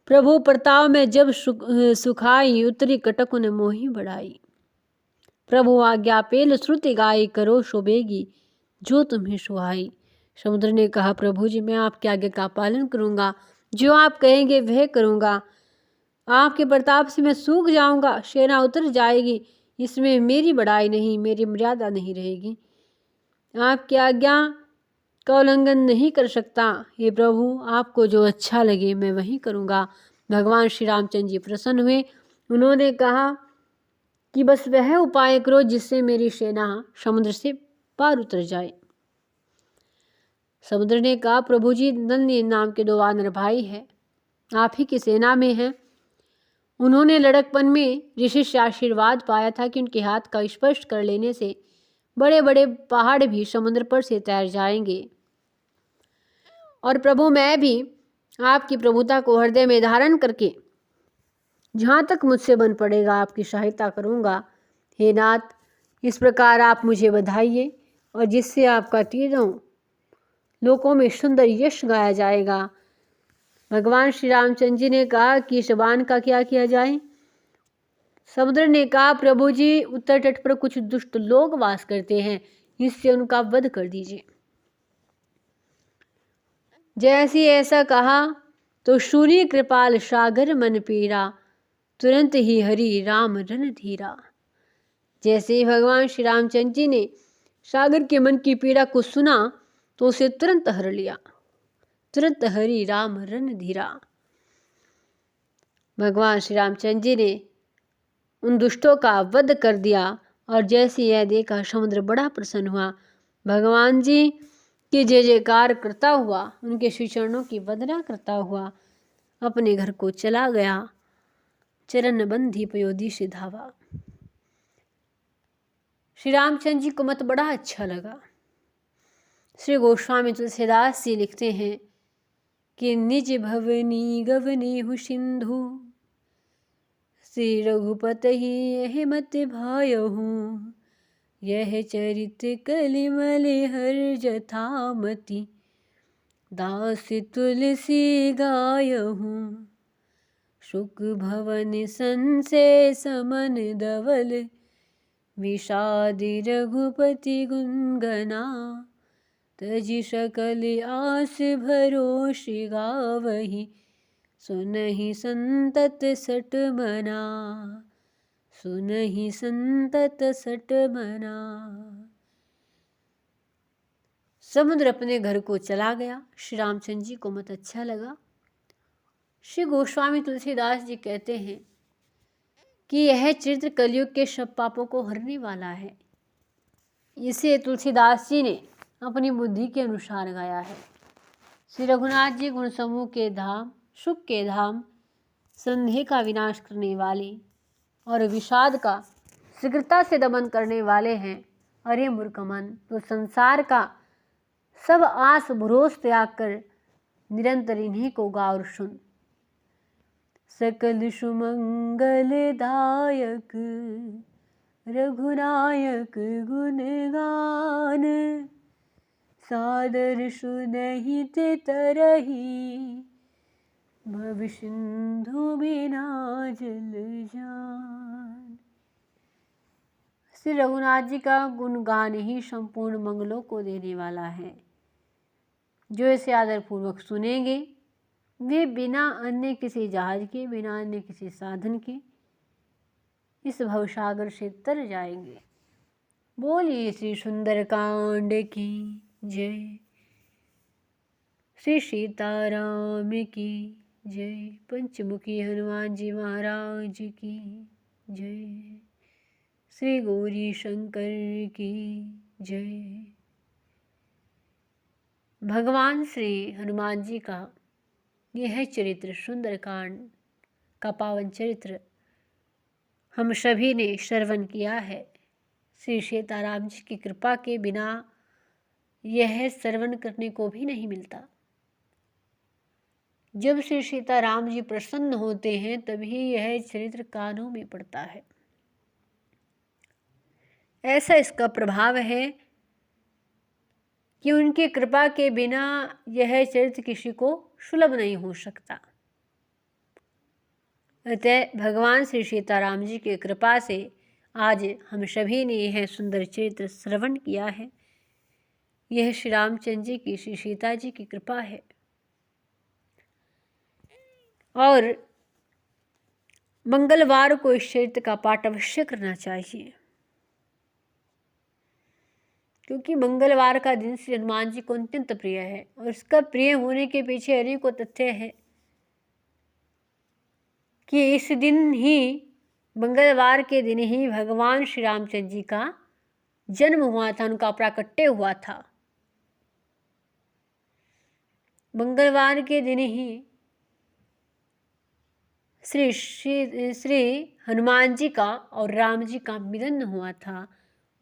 प्रभु प्रताप में जब सुखाई, उतरी कटक ने मोही बढ़ाई। प्रभु आज्ञा पेल श्रुति गाई, करो शोभेगी जो तुम्हें सुहाई। समुद्र ने कहा, प्रभु जी, मैं आपकी आज्ञा का पालन करूंगा, जो आप कहेंगे वह करूंगा। आपके प्रताप से मैं सूख जाऊंगा, सेना उतर जाएगी, इसमें मेरी बड़ाई नहीं, मेरी मर्यादा नहीं रहेगी। आपकी आज्ञा का उल्लंघन नहीं कर सकता। हे प्रभु, आपको जो अच्छा लगे मैं वही करूंगा। भगवान श्री रामचंद्र जी प्रसन्न हुए। उन्होंने कहा कि बस वह उपाय करो जिससे मेरी सेना समुद्र से पार उतर जाए। समुद्र ने कहा, प्रभु जी, नंदी नाम के 2 वानर भाई हैं, आप ही की सेना में हैं। उन्होंने लड़कपन में ऋषि से आशीर्वाद पाया था कि उनके हाथ का स्पर्श कर लेने से बड़े बड़े पहाड़ भी समुद्र पर से तैर जाएंगे। और प्रभु, मैं भी आपकी प्रभुता को हृदय में धारण करके जहाँ तक मुझसे बन पड़ेगा आपकी सहायता करूँगा। हे नाथ, इस प्रकार आप मुझे बधाइए, और जिससे आपका तीनों लोकों में सुंदर यश गाया जाएगा। भगवान श्री रामचंद्र जी ने कहा कि इस बाण का क्या किया जाए। समुद्र ने कहा, प्रभु जी, उत्तर तट पर कुछ दुष्ट लोग वास करते हैं, इससे उनका वध कर दीजिए। जैसे ऐसा कहा तो सूर्य कृपाल सागर मन पीरा, तुरंत ही हरि राम रन धीरा। जैसे ही भगवान श्री रामचंद्र जी ने सागर के मन की पीड़ा को सुना तो उसे तुरंत हर लिया। तुरंत हरि राम रन धीरा। भगवान श्री रामचंद्र जी ने उन दुष्टों का वध कर दिया। और जैसे यह देखा समुद्र बड़ा प्रसन्न हुआ। भगवान जी की जय जयकार करता हुआ, उनके श्री चरणों की वंदना करता हुआ अपने घर को चला गया। चरण बंधी पयोधी से धावा। श्री रामचंद्र जी को मत बड़ा अच्छा लगा। श्री गोस्वामी तुलसीदास जी लिखते हैं कि निज भवनी गवने हु सिंधु, श्री रघुपति यह मत भायहु, यह चरित कलिमल हर जथामति, दास तुलसी गायहु, सुख भवन संसे समन धवल, विषादि रघुपति गुणगना, तजि सकल आस भरोष गावहि, सुनहि संतत सट मना, सुनहि संतत सट मना। समुद्र अपने घर को चला गया। श्री रामचंद्र जी को मत अच्छा लगा। श्री गोस्वामी तुलसीदास जी कहते हैं कि यह चरित्र कलयुग के सब पापों को हरने वाला है। इसे तुलसीदास जी ने अपनी बुद्धि के अनुसार गाया है। श्री रघुनाथ जी गुण समूह के धाम, सुख के धाम, संदेह का विनाश करने वाले और विषाद का शीघ्रता से दमन करने वाले हैं। अरे मूर्ख मन, तो संसार का सब आस भरोस त्याग कर निरंतर इन्हीं को गा और सुन। सकल सुमंगलदायक रघुनायक गुणगान, सादर सुनहि ते तरहि, भव सिंधु बिना जल जान। श्री रघुनाथ जी का गुणगान ही संपूर्ण मंगलों को देने वाला है। जो इसे आदरपूर्वक सुनेंगे वे बिना अन्य किसी जहाज के, बिना अन्य किसी साधन के इस भवसागर से तर जाएंगे। बोलिए श्री सुंदरकांड की जय, श्री सीताराम की जय, पंचमुखी हनुमान जी महाराज की जय, श्री गौरी शंकर की जय। भगवान श्री हनुमान जी का यह चरित्र, सुंदरकांड का पावन चरित्र हम सभी ने श्रवण किया है। श्री सीताराम जी की कृपा के बिना यह श्रवण करने को भी नहीं मिलता। जब श्री सीताराम जी प्रसन्न होते हैं तभी यह चरित्र कानों में पड़ता है। ऐसा इसका प्रभाव है कि उनकी कृपा के बिना यह चरित्र किसी को सुलभ नहीं हो सकता। अतः भगवान श्री सीताराम जी की कृपा से आज हम सभी ने यह सुंदर चरित्र श्रवण किया है। यह श्री रामचंद्र जी की, श्री सीता जी की कृपा है। और मंगलवार को इस चरित्र का पाठ अवश्य करना चाहिए, क्योंकि मंगलवार का दिन श्री हनुमान जी को अत्यंत प्रिय है। और इसका प्रिय होने के पीछे अनेकों तथ्य है कि इस दिन ही, मंगलवार के दिन ही भगवान श्री रामचंद्र जी का जन्म हुआ था, उनका प्राकट्य हुआ था। मंगलवार के दिन ही श्री हनुमान जी का और राम जी का मिलन हुआ था।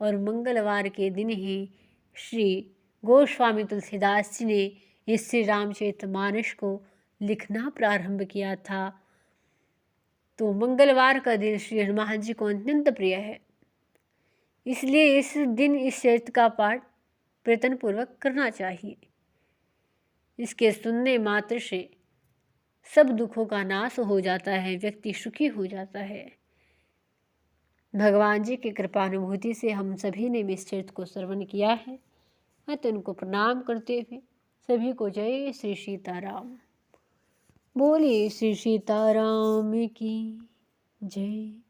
और मंगलवार के दिन ही श्री गोस्वामी तुलसीदास जी ने इस श्री रामचरितमानस को लिखना प्रारंभ किया था। तो मंगलवार का दिन श्री हनुमान जी को अत्यंत प्रिय है, इसलिए इस दिन इस चरित्र का पाठ प्रयत्नपूर्वक करना चाहिए। इसके सुनने मात्र से सब दुखों का नाश हो जाता है, व्यक्ति सुखी हो जाता है। भगवान जी की कृपानुभूति से हम सभी ने इस चरित्र को श्रवण किया है। अतः उनको प्रणाम करते हुए सभी को जय श्री सीताराम। बोलिए श्री सीताराम की जय।